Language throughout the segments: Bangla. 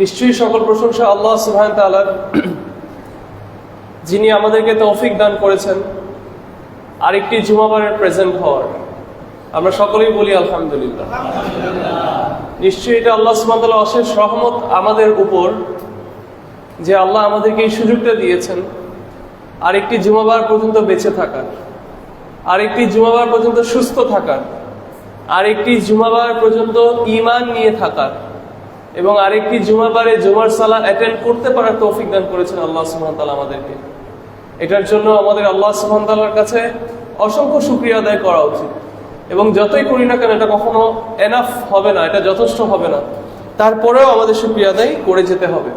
নিশ্চয়ই সকল প্রশংসা আল্লাহ সুবহানাহু ওয়া তাআলার, যিনি আমাদেরকে তৌফিক দান করেছেন আরেকটি জুমাবারের প্রেজেন্ট হওয়ার। আমরা সকলেই বলি আলহামদুলিল্লাহ। নিশ্চয়ই এটা আল্লাহ সুবহানাহু ওয়া তাআলার অশেষ রহমত আমাদের উপর, যে আল্লাহ আমাদেরকে এই সুযোগটা দিয়েছেন আরেকটি জুমাবার পর্যন্ত বেঁচে থাকার, আরেকটি জুমাবার পর্যন্ত সুস্থ থাকার, আরেকটি জুমাবার পর্যন্ত ঈমান নিয়ে থাকার, এবং আরেকটি জুমাবারে জুমার সালাত অ্যাটেন্ড করতে পারার তৌফিক দান করেছেন আল্লাহ সুবহানাহু ওয়া তাআলা আমাদেরকে। এটার জন্য আমাদের আল্লাহ সুবহানাহু ওয়া তাআলার কাছে অসংখ্য শুকরিয়া আদায় করা উচিত। এবং যতই করি না কেন এটা কখনো এনাফ হবে না, এটা যথেষ্ট হবে না, তারপরেও আমাদের শুকরিয়া আদায় করে যেতে হবে।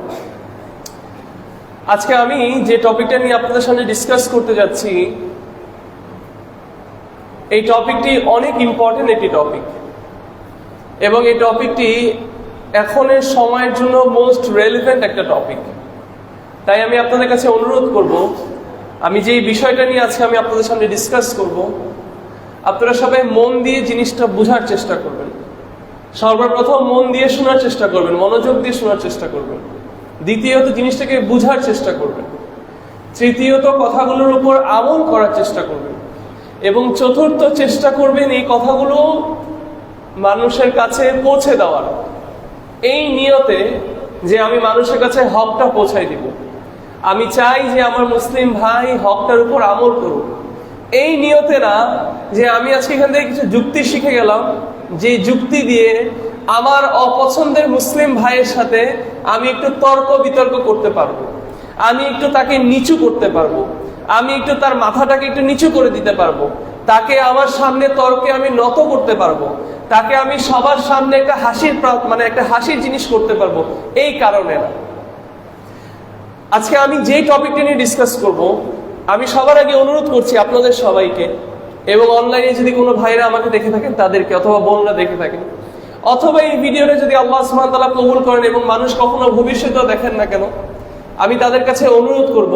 আজকে আমি যে টপিকটা নিয়ে আপনাদের সামনে ডিসকাস করতে যাচ্ছি, এই টপিকটি অনেক ইম্পর্টেন্ট একটি টপিক, এবং এই টপিকটি এখনের সময়ের জন্য মোস্ট রেলিভেন্ট একটা টপিক। তাই আমি আপনাদের কাছে অনুরোধ করব, আমি যে বিষয়টা নিয়ে আজকে আমি আপনাদের সামনে ডিসকাস করব, আপনারা সবাই মন দিয়ে জিনিসটা বোঝার চেষ্টা করবেন। সর্বপ্রথম মন দিয়ে শোনার চেষ্টা করবেন, মনোযোগ দিয়ে শোনার চেষ্টা করবেন। দ্বিতীয়ত জিনিসটাকে বোঝার চেষ্টা করবেন। তৃতীয়ত কথাগুলোর উপর আমল করার চেষ্টা করবেন। এবং চতুর্থ চেষ্টা করবেন এই কথাগুলো মানুষের কাছে পৌঁছে দেওয়ার, এই নিয়তে যে আমি মানুষের কাছে হকটা পৌঁছাই দিব। আমি চাই যে আমার মুসলিম ভাই হকটার উপর আমল করুক, এই নিয়তে না যে আমি আজকে এখান থেকে কিছু যুক্তি শিখে গেলাম, যে যুক্তি দিয়ে আমার অপছন্দের মুসলিম ভাইয়ের সাথে আমি একটু তর্ক বিতর্ক করতে পারবো, আমি একটু তাকে নিচু করতে পারবো, আমি একটু তার মাথাটাকে একটু নিচু করে দিতে পারবো, তাকে আমার সামনে তর্কে আমি নত করতে পারবো, তাকে আমি সবার সামনে একটা হাসির জিনিস করতে পারবো, এই কারণে না। আজকে আমি যেই টপিকটা নিয়ে ডিসকাস করব, আমি সবার আগে অনুরোধ করছি আপনাদের সবাইকে, এবং অনলাইনে যদি কোনো ভাইরা আমাকে দেখে থাকেন তাদেরকে, অথবা বোনরা দেখে থাকেন, অথবা এই ভিডিওটা যদি আল্লাহ সুবহানাহু ওয়া তাআলা কবুল করেন এবং মানুষ কখনো ভবিষ্যতেও দেখেন না কেন, আমি তাদের কাছে অনুরোধ করব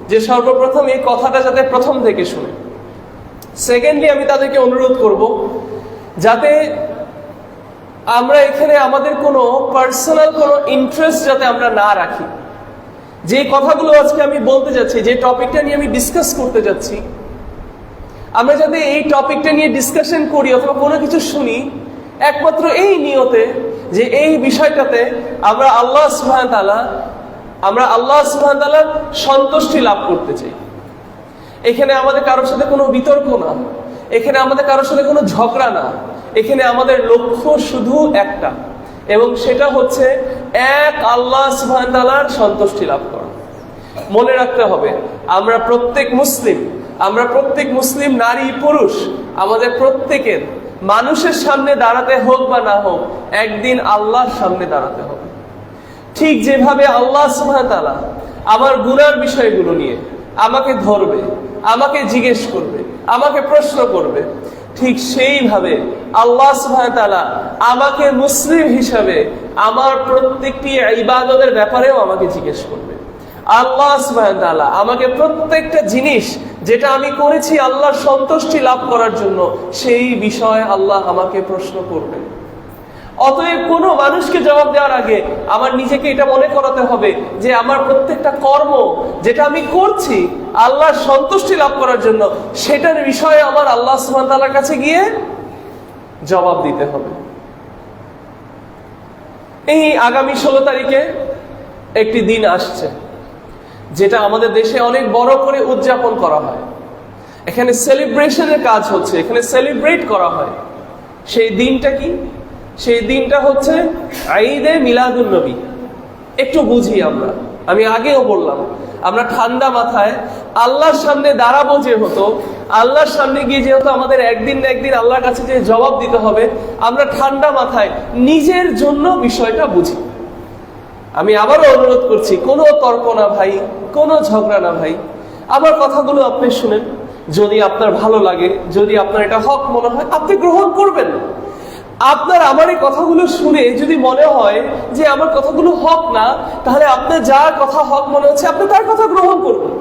যে সর্বপ্রথম এই কথাটা যাতে প্রথম থেকে শুনে। সেকেন্ডলি আমি তাদেরকে অনুরোধ করব যাতে আমরা এখানে আমাদের কোনো পার্সোনাল কোনো ইন্টারেস্ট যাতে আমরা না রাখি। যে কথাগুলো আজকে আমি বলতে যাচ্ছি, যে টপিকটা নিয়ে আমি ডিসকাস করতে যাচ্ছি, আমরা যাতে এই টপিকটা নিয়ে ডিসকাশন করি অথবা কোনো কিছু শুনি একমাত্র এই নিয়তে যে এই বিষয়টাতে আমরা আল্লাহ সুবহানাহু ওয়া তাআলার সন্তুষ্টি লাভ করতে চাই। এখানে আমাদের কারোর সাথে কোনো বিতর্ক না, এখানে আমাদের কারোর সাথে কোনো ঝগড়া না, এখানে আমাদের লক্ষ্য শুধু একটা, এবং সেটা হচ্ছে এক আল্লাহ সুবহানাহু ওয়া তাআলার সন্তুষ্টি লাভ করা। মনে রাখতে হবে, আমরা প্রত্যেক মুসলিম নারী পুরুষ, আমাদের প্রত্যেকের মানুষের সামনে দাঁড়াতে হোক বা না হোক, একদিন আল্লাহর সামনে দাঁড়াতে হবে। ঠিক যেভাবে আল্লাহ সুবহানাহু ওয়া তাআলা আমার গুনার বিষয়গুলো নিয়ে আমাকে ধরবে, আমাকে জিজ্ঞেস করবে, আমাকে প্রশ্ন করবে, ঠিক সেইভাবে আল্লাহ সুবহানাহু ওয়া তাআলা আমাকে মুসলিম হিসাবে আমার প্রত্যেকটি ইবাদতের ব্যাপারেও আমাকে জিজ্ঞেস করবে। আল্লাহ সুবহানাহু ওয়া তাআলা আমাকে প্রত্যেকটা জিনিস যেটা আমি করেছি আল্লাহর সন্তুষ্টি লাভ করার জন্য, সেই বিষয়ে আল্লাহ আমাকে প্রশ্ন করবেন। অতএব কোনো মানুষকে জবাব দেওয়ার আগে আমার নিজেকে এটা মনে করাতে হবে যে আমার প্রত্যেকটা কর্ম যেটা আমি করছি আল্লাহর সন্তুষ্টি লাভ করার জন্য, সেটার বিষয়ে আমার আল্লাহ সুবহানাহু ওয়া তাআলার কাছে গিয়ে জবাব দিতে হবে। এই আগামী 16 তারিখে একটি দিন আসছে, যেটা আমাদের দেশে অনেক বড় করে উদযাপন করা হয়। এখানে সেলিব্রেশনের কাজ হচ্ছে, এখানে সেলিব্রেট করা হয়। সেই দিনটা কি? সেই দিনটা হচ্ছে ঈদে মিলাদুন নবী। একটু বুঝি আমরা, আমি আগেও বললাম, আমরা ঠান্ডা মাথায় আল্লাহর সামনে দাঁড়াবো যেহেতু, আল্লাহর সামনে গিয়ে যেহেতু আমাদের একদিন না একদিন আল্লাহর কাছে যে জবাব দিতে হবে, আমরা ঠান্ডা মাথায় নিজের জন্য বিষয়টা বুঝি। আমি আবারও অনুরোধ করছি, কোনো তর্ক না ভাই, কোনো ঝগড়া না ভাই, আমার কথাগুলো আপনি শুনেন। যদি আপনার ভালো লাগে, যদি আপনার এটা হক মনে হয়, আপনি গ্রহণ করবেন। আপনার আমার এই কথাগুলো শুনে যদি মনে হয় যে আমার কথাগুলো হক না, তাহলে আপনার যার কথা হক মনে হচ্ছে আপনি তার কথা গ্রহণ করবেন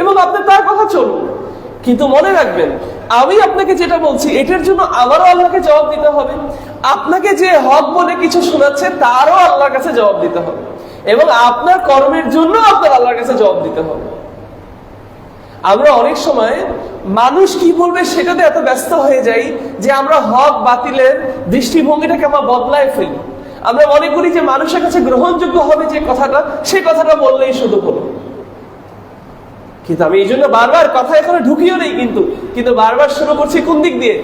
এবং আপনি তার কথা চলুন। কিন্তু মনে রাখবেন, আমি আপনাকে যেটা বলছি এটার জন্য আমারও আল্লাহকে জবাব দিতে হবে, আপনাকে যে হক বলে কিছু শোনাচ্ছে তারও আল্লাহর কাছে জবাব দিতে হবে, এবং আপনার কর্মের জন্য আপনার আল্লাহর কাছে জবাব দিতে হবে। আমরা অনেক সময় মানুষ কি বলবে সেটাতে এত ব্যস্ত হয়ে যাই যে আমরা হক বাতিলের দৃষ্টিভঙ্গিটাকে আমরা বদলায় ফেলি। আমরা মনে করি যে মানুষের কাছে গ্রহণযোগ্য হবে যে কথাটা, সেই কথাটা বললেই শুধু হলো। কিন্তু আমি এই জন্য বারবার কথা এখানে ঢুকিও নেই, কিন্তু বারবার শুরু করছি কোন দিক দিয়ে?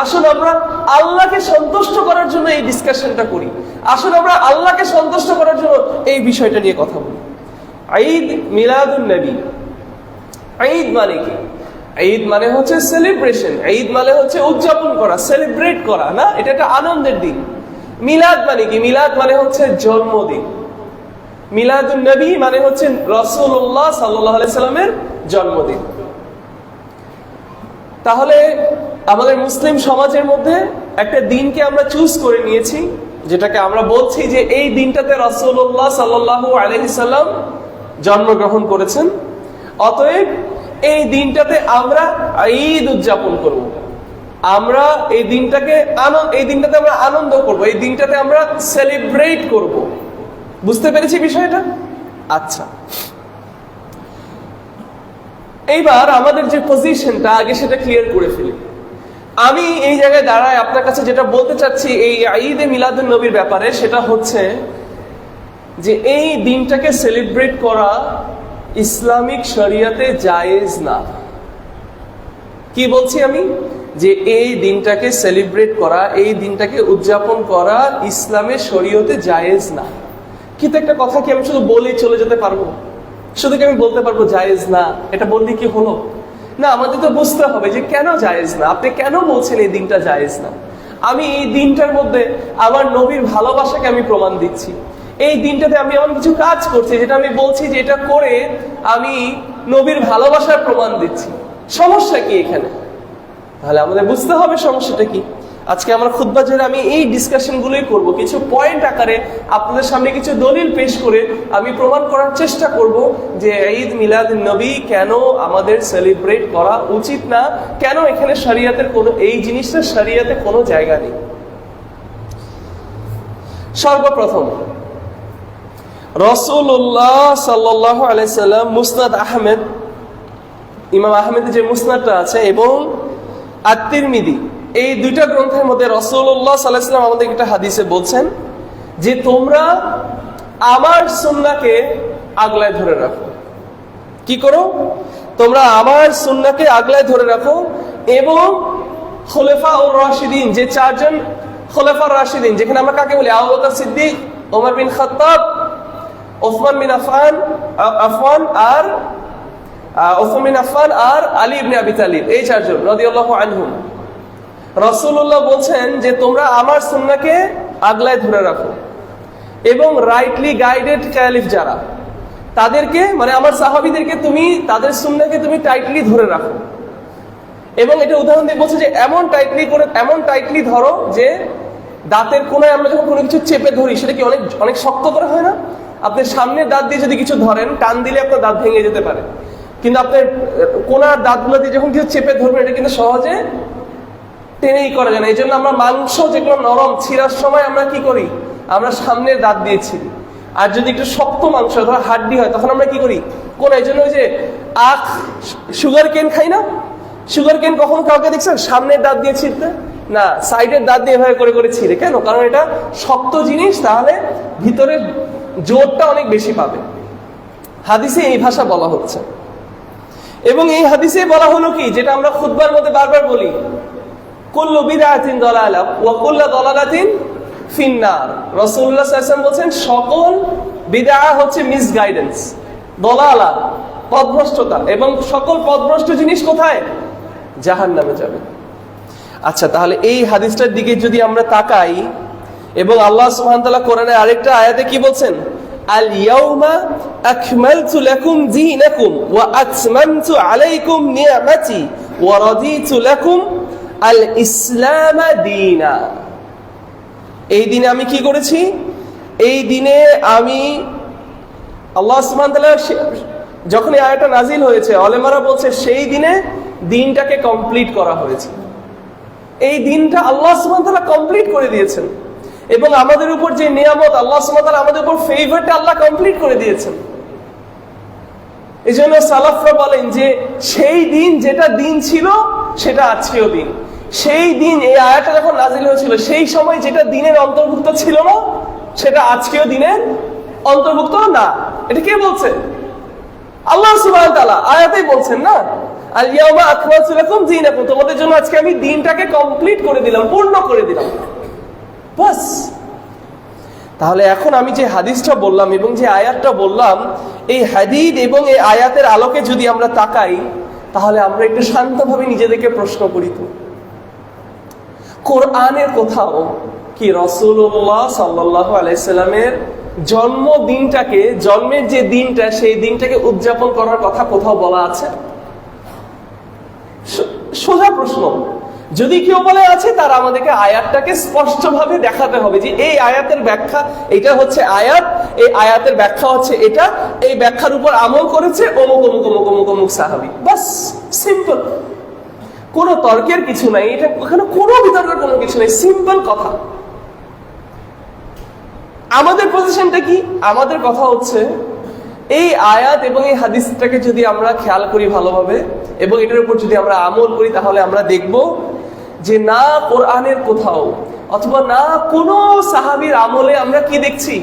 আসলে আমরা আল্লাহকে সন্তুষ্ট করার জন্য এই ডিসকাশনটা করি, আসলে আমরা আল্লাহকে সন্তুষ্ট করার জন্য এই বিষয়টা নিয়ে কথা বলি। ঈদ মিলাদুন নবী, ঈদ মানে কি? ঈদ মানে হচ্ছে সেলিব্রেশন, ঈদ মানে হচ্ছে উদযাপন করা, সেলিব্রেট করা, না? এটা একটা আনন্দের দিন। মিলাদ মানে কি? মিলাদ মানে হচ্ছে জন্মদিন। মিলাদুন নবী মানে হচ্ছে রাসূলুল্লাহ সাল্লাল্লাহু আলাইহি সাল্লামের জন্মদিন। তাহলে আমাদের মুসলিম সমাজের মধ্যে একটা দিনকে আমরা চুজ করে নিয়েছি, যেটাকে আমরা বলছি যে এই দিনটাতে রাসূলুল্লাহ সাল্লাল্লাহু আলাইহি সাল্লাম জন্মগ্রহণ করেছেন। অতএব এই দিনটাতে আমরা ঈদ উদযাপন করব, আমরা এই দিনটাতে আমরা আনন্দ করব, এই দিনটাতে আমরা সেলিব্রেট করব। বুঝতে পেরেছি বিষয়টা? আচ্ছা, এইবার আমাদের যে পজিশনটা আগে সেটা ক্লিয়ার করে ফেলি। আমি এই জায়গায় দাঁড়ায় আপনার কাছে যেটা বলতে চাচ্ছি এই ঈদে মিলাদুন নবীর ব্যাপারে, সেটা হচ্ছে যে এই দিনটাকে সেলিব্রেট করা ইসলামিক শরিয়তে জায়েজ না। কি বলছি আমি? যে এই দিনটাকে সেলিব্রেট করা, এই দিনটাকে উদযাপন করা ইসলামের শরিয়তে জায়েজ না। কিন্তু একটা কথা কি আমি শুধু বলেই চলে যেতে পারবো? শুধু কি আমি বলতে পারবো জায়েজ না, এটা বললে কি হলো? না, আমাদের তো বুঝতে হবে যে কেন জায়েজ না, আপনি কেন বলছেন এই দিনটা জায়েজ না। আমি এই দিনটার মধ্যে আমার নবীর ভালোবাসাকে আমি প্রমাণ দিচ্ছি, এই দিনটাতে আমি এমন কিছু কাজ করছি যেটা আমি বলছি যে এটা করে আমি নবীর ভালোবাসার প্রমাণ দিচ্ছি। সমস্যা কি এখানে? তাহলে আমাদের বুঝতে হবে সমস্যাটা কি। আজকে আমার খুতবা জুড়ে আমি এই ডিসকাশনগুলোই করব, কিছু পয়েন্ট আকারে আপনাদের সামনে কিছু দলিল পেশ করে আমি প্রমাণ করার চেষ্টা করব যে ঈদ মিলাদুন নবী কেন আমাদের সেলিব্রেট করা উচিত না, কেন এখানে শরিয়তের কোনো এই জিনিসটা শরিয়তে কোনো জায়গা নেই। সর্বপ্রথম রাসূলুল্লাহ সাল্লাল্লাহু আলাইহি সাল্লাম মুসনাদ আহমেদ, ইমাম আহমেদের যে মুসনাদটা আছে, এবং আত-তিরমিজি, এই দুইটা গ্রন্থের মধ্যে রাসূলুল্লাহ সাল্লাল্লাহু আলাইহি সাল্লাম আমাদের একটা হাদিসে বলছেন যে তোমরা আমার সুন্নাহকে আগলায় ধরে রাখো। কি করো? তোমরা আমার সুন্নাহকে আগলায় ধরে রাখো, এবং খুলাফাউর রাশিদিন, যে চারজন খুলাফার রাশিদিন, যেখানে আমরা কাকে বলি? আবু বকর সিদ্দিক, ওমর বিন খাত্তাব, ওসমান বিন আফফান আর আলী ইবনে আবি তালিব, এই চারজন রাদিয়াল্লাহু আনহুম। রাসূলুল্লাহ বলছেন যে তোমরা আমার সুন্নাহকে আগলায় ধরে রাখো, এবং রাইটলি গাইডেড ক্যালিফ যারা, তাদেরকে মানে আমার সাহাবীদেরকে তুমি তাদের সুন্নাহকে তুমি টাইটলি ধরে রাখো। এবং এটা উদাহরণ দিয়ে বলছে যে এমন টাইটলি ধরো যে দাঁতের কোনায় আমরা যখন কোনো কিছু চেপে ধরি সেটা কি অনেক অনেক শক্ত করে হয় না? আপনি সামনের দাঁত দিয়ে যদি কিছু ধরেন, টান দিলে আপনার দাঁত ভেঙে যেতে পারে, কিন্তু আপনার কোনার দাঁতগুলো দিয়ে যখন কিছু চেপে ধরবেন এটা কিন্তু সহজে টেনেই করা যায় না। এই জন্য আমরা মাংস যেগুলো নরম ছিঁড়ার সময় আমরা কি করি? আমরা সামনের দাঁত দিয়ে ছিঁড়ি। আর যদি একটু শক্ত মাংস, ধরো হাড্ডি হয়, তখন আমরা কি করি? কোন এই জন্য ওই যে সুগার কেন খাই না, সুগার কেন কখন কাউকে দেখছেন সামনের দাঁত দিয়ে ছিঁড়তে? না, সাইডের দাঁত দিয়ে এভাবে করে করে ছিঁড়ে। কেন? কারণ এটা শক্ত জিনিস, তাহলে ভিতরে জোরটা অনেক বেশি পাবে। হাদিসে এই ভাষা বলা হচ্ছে, এবং এই হাদিসে বলা হলো কি, যেটা আমরা খুতবার মধ্যে বারবার বলি, কুল্লু বিদআতিন দালালা ওয়া কুল্লু দালালাতিন ফিন্নার। রাসূলুল্লাহ সাল্লাল্লাহু আলাইহি ওয়াসাল্লাম বলেন সকল বিদআ হচ্ছে মিসগাইডেন্স, দালালা পথভ্রষ্টতা, এবং সকল পথভ্রষ্ট জিনিস কোথায়? জাহান্নামে যাবে। আচ্ছা, তাহলে এই হাদিসটার দিকে যদি আমরা তাকাই, এবং আল্লাহ সুবহানাহু ওয়া তাআলা কোরআনে আরেকটা আয়াতে কি বলছেন? আল ইয়াউমা আকমালতু লাকুম দীনাকুম ওয়া আতমামতু আলাইকুম নি'মাতি ওয়া রাদিতু লাকুম আল ইসলাম দীনা। এই দিনে আমি কি করেছি? এই দিনে আমি, আল্লাহ সুবহানাহু ওয়া তাআলা যখন এই আয়াতটা নাজিল হয়েছে, উলামারা বলছে সেই দিনে দিনটাকে কমপ্লিট করা হয়েছে। এই দিনটা আল্লাহ সুবহানাহু ওয়া তাআলা কমপ্লিট করে দিয়েছেন, এবং আমাদের উপর যে নিয়ামত আল্লাহ সুবহানাহু ওয়া তাআলা আমাদের উপর ফেভারটা আল্লাহ কমপ্লিট করে দিয়েছেন। এই জন্য সালাফরা বলেন যে সেই দিন যেটা দিন ছিল সেটা আজকেও দিন। সেই দিন, এই আয়াতটা যখন নাযিল হয়েছিল সেই সময় যেটা দিনের অন্তর্ভুক্ত ছিল না সেটা আজকেও দিনের অন্তর্ভুক্ত না। এটা কে বলছে? আল্লাহ সুবহানাহু ওয়া তাআলা আয়াতেই বলছেন না, আল ইয়াউমা আকমালতু লাকুম দীনাকুম, তোমাদের জন্য আজকে আমি দিনটাকে কমপ্লিট করে দিলাম, পূর্ণ করে দিলাম, বাস। তাহলে এখন আমি যে হাদিসটা বললাম এবং যে আয়াতটা বললাম, এই হাদিস এবং এই আয়াতের আলোকে যদি আমরা তাকাই, তাহলে আমরা একটু শান্তভাবে নিজেদেরকে প্রশ্ন করি, তো কোরআনের কোথাও কি রাসূলুল্লাহ সাল্লাল্লাহু আলাইহি সাল্লামের জন্মদিনটাকে, জন্মের যে দিনটা, সেই দিনটাকে উদযাপন করার কথা কোথাও বলা আছে? সোজা প্রশ্ন। যদি কেউ বলে আছে, তার আমাদেরকে আয়াতটাকে স্পষ্টভাবে দেখাতে হবে যে এই আয়াতের ব্যাখ্যা, এটা হচ্ছে আয়াত, এই আয়াতের ব্যাখ্যা হচ্ছে এটা, এই ব্যাখ্যার উপর আমল করেছে অমুক অমুক অমুক অমুক অমুক সাহাবী, বাস, সিম্পল। কোনো তর্কের কিছু নাই, এটা ওখানে কোনো বিতর্কের কোনো কিছু নাই, সিম্পল কথা। আমাদের পজিশনটা কি? আমাদের কথা হচ্ছে এই আয়াত এবং এই হাদিসটাকে যদি আমরা খেয়াল করি ভালোভাবে এবং এটার উপর যদি আমরা আমল করি, তাহলে আমরা দেখব যে না কোরআনের কোথাও অথবা না কোনো সাহাবীর আমলে আমরা কি দেখছি,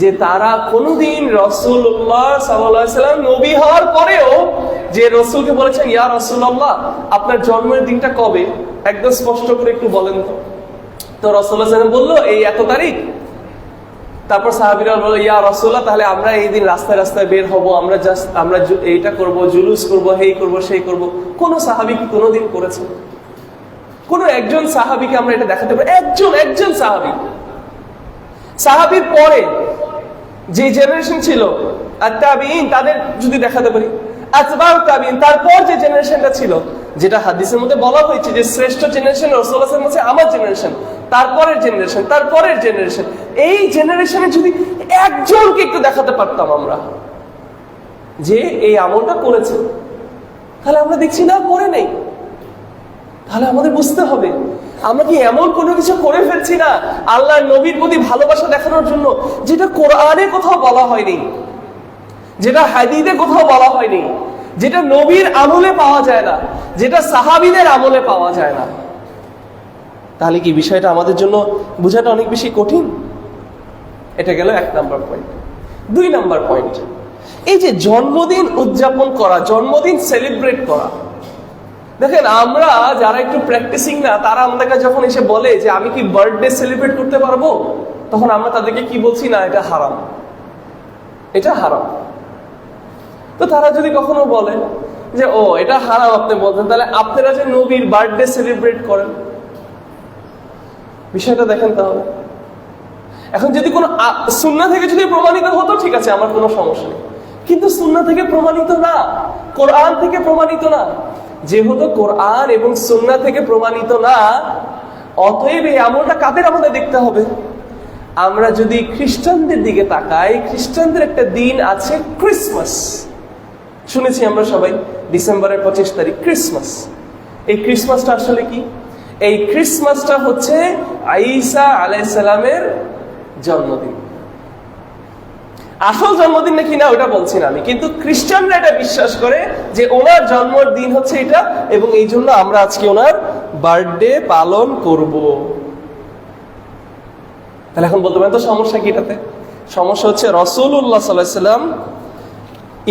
যে তারা কোনোদিন রাসূলুল্লাহ সাল্লাল্লাহু আলাইহি ওয়াসাল্লাম নবী হওয়ার পরেও যে রাসূলকে বলেছেন, ইয়া রাসূলুল্লাহ আপনার জন্মের দিনটা কবে, একদম স্পষ্ট করে একটু বলেন তো। তো রাসূলুল্লাহ সাল্লাল্লাহু আলাইহি ওয়াসাল্লাম বললো এই এত তারিখ। তারপর সাহাবীরা বলল, ইয়া রাসূলুল্লাহ তাহলে আমরা এই দিন রাস্তায় রাস্তায় বের হব, আমরা এইটা করব, জুলুস করব, হেই করব, সেই করব। কোন সাহাবী কি কোনোদিন করেছে? কোন একজন সাহাবীকে আমরা এটা দেখাতে পারি? একজন সাহাবীর পরে যে জেনারেশন ছিল আর তাবিঈন, তাদের যদি দেখাতে পারি, আতবাউ তাবিঈন, তারপর যে জেনারেশনটা ছিল, যেটা হাদিসের মধ্যে বলা হয়েছে যে শ্রেষ্ঠ জেনারেশন রাসূলুল্লাহ সাল্লাল্লাহু আলাইহি ওয়াসাল্লাম আমার জেনারেশন, তারপরের জেনারেশন, তারপরের জেনারেশন, এই জেনারেশনে যদি একজনকে একটু দেখাতে পারতাম আমরা যে এই আমলটা করেছে, তাহলে আমরা দেখছি না করে নেই। তাহলে আমাদের বুঝতে হবে আমরা কি এমন কোনো কিছু করে ফেলছি না আল্লাহর নবীর প্রতি ভালোবাসা দেখানোর জন্য, যেটা কোরআনে কোথাও বলা হয়নি, যেটা হাদিসে কোথাও বলা হয়নি, যেটা নবীর আমলে পাওয়া যায় না, যেটা সাহাবীদের আমলে পাওয়া যায় না। তাহলে কি বিষয়টা আমাদের জন্য বোঝাটা অনেক বেশি কঠিন? এটা গেল 1 নাম্বার পয়েন্ট। 2 নাম্বার পয়েন্ট, এই যে জন্মদিন উদযাপন করা, জন্মদিন সেলিব্রেট করা। দেখেন আমরা যারা একটু প্র্যাকটিসিং না, তারা আমাদেরকে যখন এসে বলে যে আমি কি বার্থডে সেলিব্রেট করতে পারবো, তখন আমরা তাদেরকে কি বলছি? না, এটা হারাম, এটা হারাম। তো তারা যদি কখনো বলে যে ও এটা হারাম আপনি বলছেন, তাহলে আপনারা যে নবীর বার্থডে সেলিব্রেট করেন, বিষয়টা দেখেন। তাহলে এখন যদি কোনো সুন্নাহ থেকে যদি প্রমাণিত হতো, ঠিক আছে, আমার কোনো সমস্যা নেই, কিন্তু সুন্নাহ থেকে প্রমাণিত না, কোরআন থেকে প্রমাণিত না। যেহেতু কোরআন এবং সুন্নাহ থেকে প্রমাণিত না, অতএব এই আমলটা কাদের আমাদের দেখতে হবে? আমরা যদি খ্রিস্টানদের দিকে তাকাই, খ্রিস্টানদের একটা দিন আছে ক্রিসমাস, শুনেছি আমরা সবাই, ডিসেম্বরের 25 তারিখ ক্রিসমাস। এই ক্রিসমাসটা আসলে কি? এই ক্রিসমাসটা হচ্ছে ঈসা আলাইহিস সালামের জন্মদিন। আসল জন্মদিন নাকি না ওটা বলছি না আমি, কিন্তু খ্রিস্টানরা এটা বিশ্বাস করে যে ওনার জন্মদিন হচ্ছে এটা, এবং এই জন্য আমরা আজকে ওনার বার্থডে পালন করব। তাহলে এখন বলতে পারেন তো সমস্যা কি এটাতে? সমস্যা হচ্ছে রাসূলুল্লাহ সাল্লাল্লাহু আলাইহি ওয়াসাল্লাম,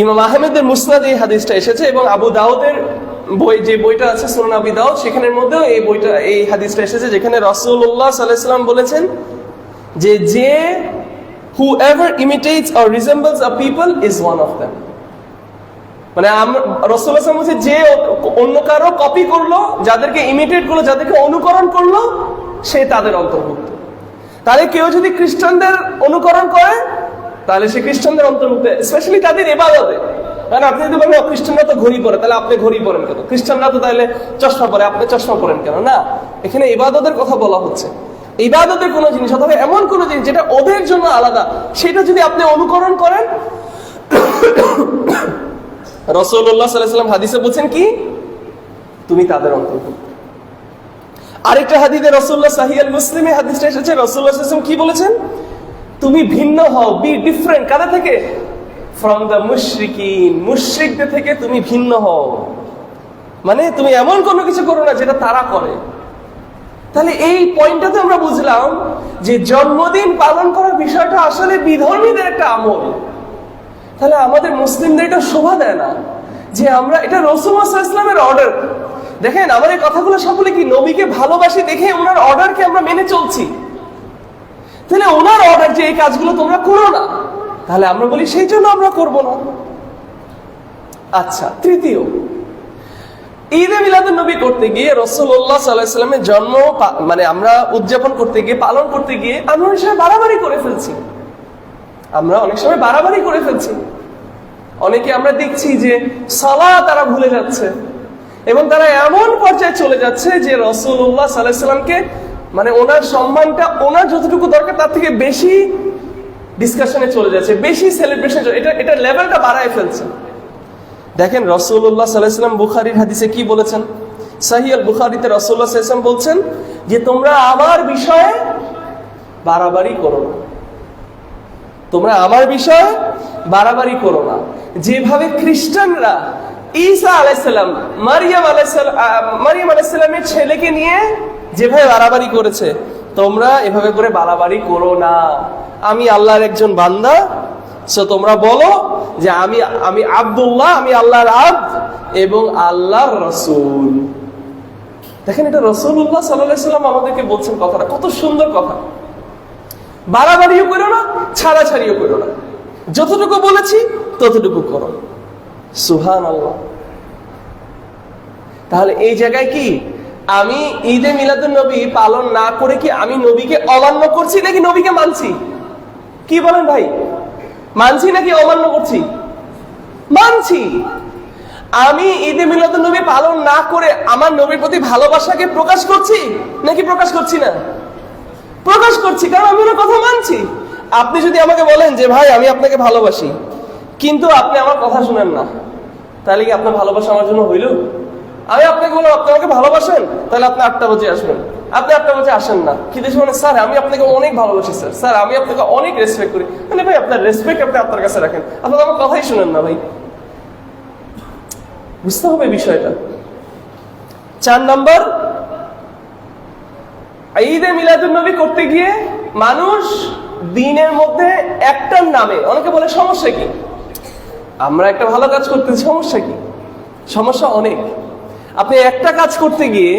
ইমাম আহমেদের মুসনাদে এই হাদিসটা এসেছে, এবং আবু দাউদের বই, যে বইটা আছে সুনান আবি দাউদ, সেখানের মধ্যেও এই হাদিসটা এসেছে, যেখানে রাসূলুল্লাহ সাল্লাল্লাহু আলাইহি ওয়াসাল্লাম বলেছেন যে whoever imitates or resembles a people is one of them। মানে রাসূলুল্লাহ সাল্লাল্লাহু আলাইহি ওয়াসাল্লাম বলেছে যে অন্য কারো কপি করলো, যাদেরকে ইমিটেট করলো, যাদেরকে অনুকরণ করলো, সে তাদের অন্তর্ভুক্ত। তাহলে কেউ যদি খ্রিস্টানদের অনুকরণ করে, তাহলে সে খ্রিস্টানদের অন্তর্ভুক্ত, স্পেশালি তাদের ইবাদতে। কারণ আপনি যদি বলেন খ্রিস্টানরা তো ঘড়ি পরে, তাহলে আপনি ঘড়ি পরেন কেন? খ্রিস্টানরা তো তাহলে চশমা পরে, আপনি চশমা পরেন কেন? না, এখানে ইবাদতের কথা বলা হচ্ছে। ইবাদতের কোনো জিনিস অথবা এমন কোনো জিনিস যেটা ওদের জন্য আলাদা, সেটা যদি আপনি অনুকরণ করেন, রাসূলুল্লাহ সাল্লাল্লাহু আলাইহি ওয়াসাল্লাম হাদিসে বলছেন কি তুমি তাদের অন্তর্ভুক্ত। আরেকটা হাদিসে রাসূলুল্লাহ সহিহ আল মুসলিমে হাদিসটা এসেছে, রাসূলুল্লাহ সাল্লাল্লাহু আলাইহি ওয়াসাল্লাম কি বলেছেন? তুমি ভিন্ন হও, বি ডিফারেন্ট। কাদের থেকে? ফ্রম দ্য মুশরিকিন, মুশরিকদের থেকে তুমি ভিন্ন হও। মানে তুমি এমন কোনো কিছু করো না যেটা তারা করে। তাহলে এই পয়েন্টটাতে আমরা বুঝলাম যে জন্মদিন পালন করার বিষয়টা আসলে বিধর্মীদের একটা আমল। তাহলে আমাদের মুসলিমদের এটা শোভা দেয় না যে আমরা, এটা রাসূলুল্লাহ সাল্লাল্লাহু আলাইহি ওয়াসাল্লামের অর্ডার। দেখেন আমার এই কথাগুলো সকলে কি নবীকে ভালোবাসি দেখে ওনার অর্ডারকে আমরা মেনে চলছি। তাহলে ওনার অর্ডার যে এই কাজগুলো তোমরা করো না, তাহলে আমরা বলি সেই জন্য আমরা করব না। আচ্ছা, তৃতীয়, ঈদে মিলাদুন নবী করতে গিয়ে রাসূলুল্লাহ সাল্লাল্লাহু আলাইহি ওয়াসাল্লামের জন্ম মানে আমরা উদযাপন করতে গিয়ে, পালন করতে গিয়ে আমরা অনেক সময় বাড়াবাড়ি করে ফেলছি। অনেকে আমরা দেখছি যে সালাত তারা ভুলে যাচ্ছে এবং তারা এমন পর্যায়ে চলে যাচ্ছে যে রাসূলুল্লাহ সাল্লাল্লাহু আলাইহি ওয়াসাল্লামকে মানে ওনার সম্মানটা, ওনার যতটুকু দরকার তার থেকে বেশি ডিসকাশনে চলে যাচ্ছে, বেশি সেলিব্রেশন, এটা লেভেলটা বাড়ায় ফেলছে। দেখেন রাসূলুল্লাহ সাল্লাল্লাহু আলাইহি ওয়াসাল্লাম বুখারীর হাদিসে কি বলেছেন? সহিহ আল বুখারীতে রাসূলুল্লাহ সাল্লাল্লাহু আলাইহি ওয়াসাল্লাম বলছেন যে তোমরা আমার বিষয়ে বাড়াবাড়ি করো না। তোমরা আমার বিষয়ে বাড়াবাড়ি করো না। যেভাবে খ্রিস্টানরা ঈসা আলাইহিস সালাম, মারিয়াম আলাইহিস সালামের ছেলেকে নিয়ে যেভাবে বাড়াবাড়ি করেছে, তোমরা এভাবে করে বাড়াবাড়ি করো না। আমি আল্লাহর একজন বান্দা, সো তোমরা বলো যে আমি আব্দুল্লাহ, আমি আল্লাহর আব্দ এবং আল্লাহর রাসূল। দেখেন এটা রাসূলুল্লাহ সাল্লাল্লাহু আলাইহি ওয়াসাল্লাম আমাদেরকে বলছেন, কথাটা কত সুন্দর কথা। বাড়াবাড়িও করো না, ছাড়াছাড়িও করো না, যতটুকু বলেছি ততটুকু করো। সুবহানাল্লাহ। তাহলে এই জায়গায় কি আমি ঈদে মিলাদুন নবী পালন না করে কি আমি নবীকে অমান্য করছি নাকি নবীকে মানছি? কি বলেন ভাই, মানছি নাকি অমান্য করছি? মানছি। আমি ঈদে মিলাদুন নবী পালন না করে আমার নবীর প্রতি ভালোবাসাকে প্রকাশ করছি নাকি প্রকাশ করছি না? প্রকাশ করছি, কারণ আমি ওনার কথা মানছি। আপনি যদি আমাকে বলেন যে ভাই আমি আপনাকে ভালোবাসি, কিন্তু আপনি আমার কথা শুনেন না, তাহলে কি আপনার ভালোবাসা আমার জন্য হইল? আমি আপনাকে বললাম আপনি আমাকে ভালোবাসেন, তাহলে আপনি 8টা বাজে আসবেন, আপনি 8টা বাজে আসেন না, কিন্তু মানে স্যার আমি আপনাকে অনেক ভালোবাসি, স্যার আমি আপনাকে অনেক রেসপেক্ট করি। মানে ভাই আপনার রেসপেক্ট আপনি আপনার কাছে রাখেন, আপনি আমার কথাই শুনেন না ভাই। বুঝতে হবে বিষয়টা। 4 নাম্বার, ঈদে মিলাদুন নবী করতে গিয়ে মানুষ দিনের মধ্যে একটার নামে, অনেকে বলে সমস্যা কি, আমরা একটা ভালো কাজ করতেছি, সমস্যা কি? সমস্যা অনেক। আপনি একটা কাজ করতে গিয়ে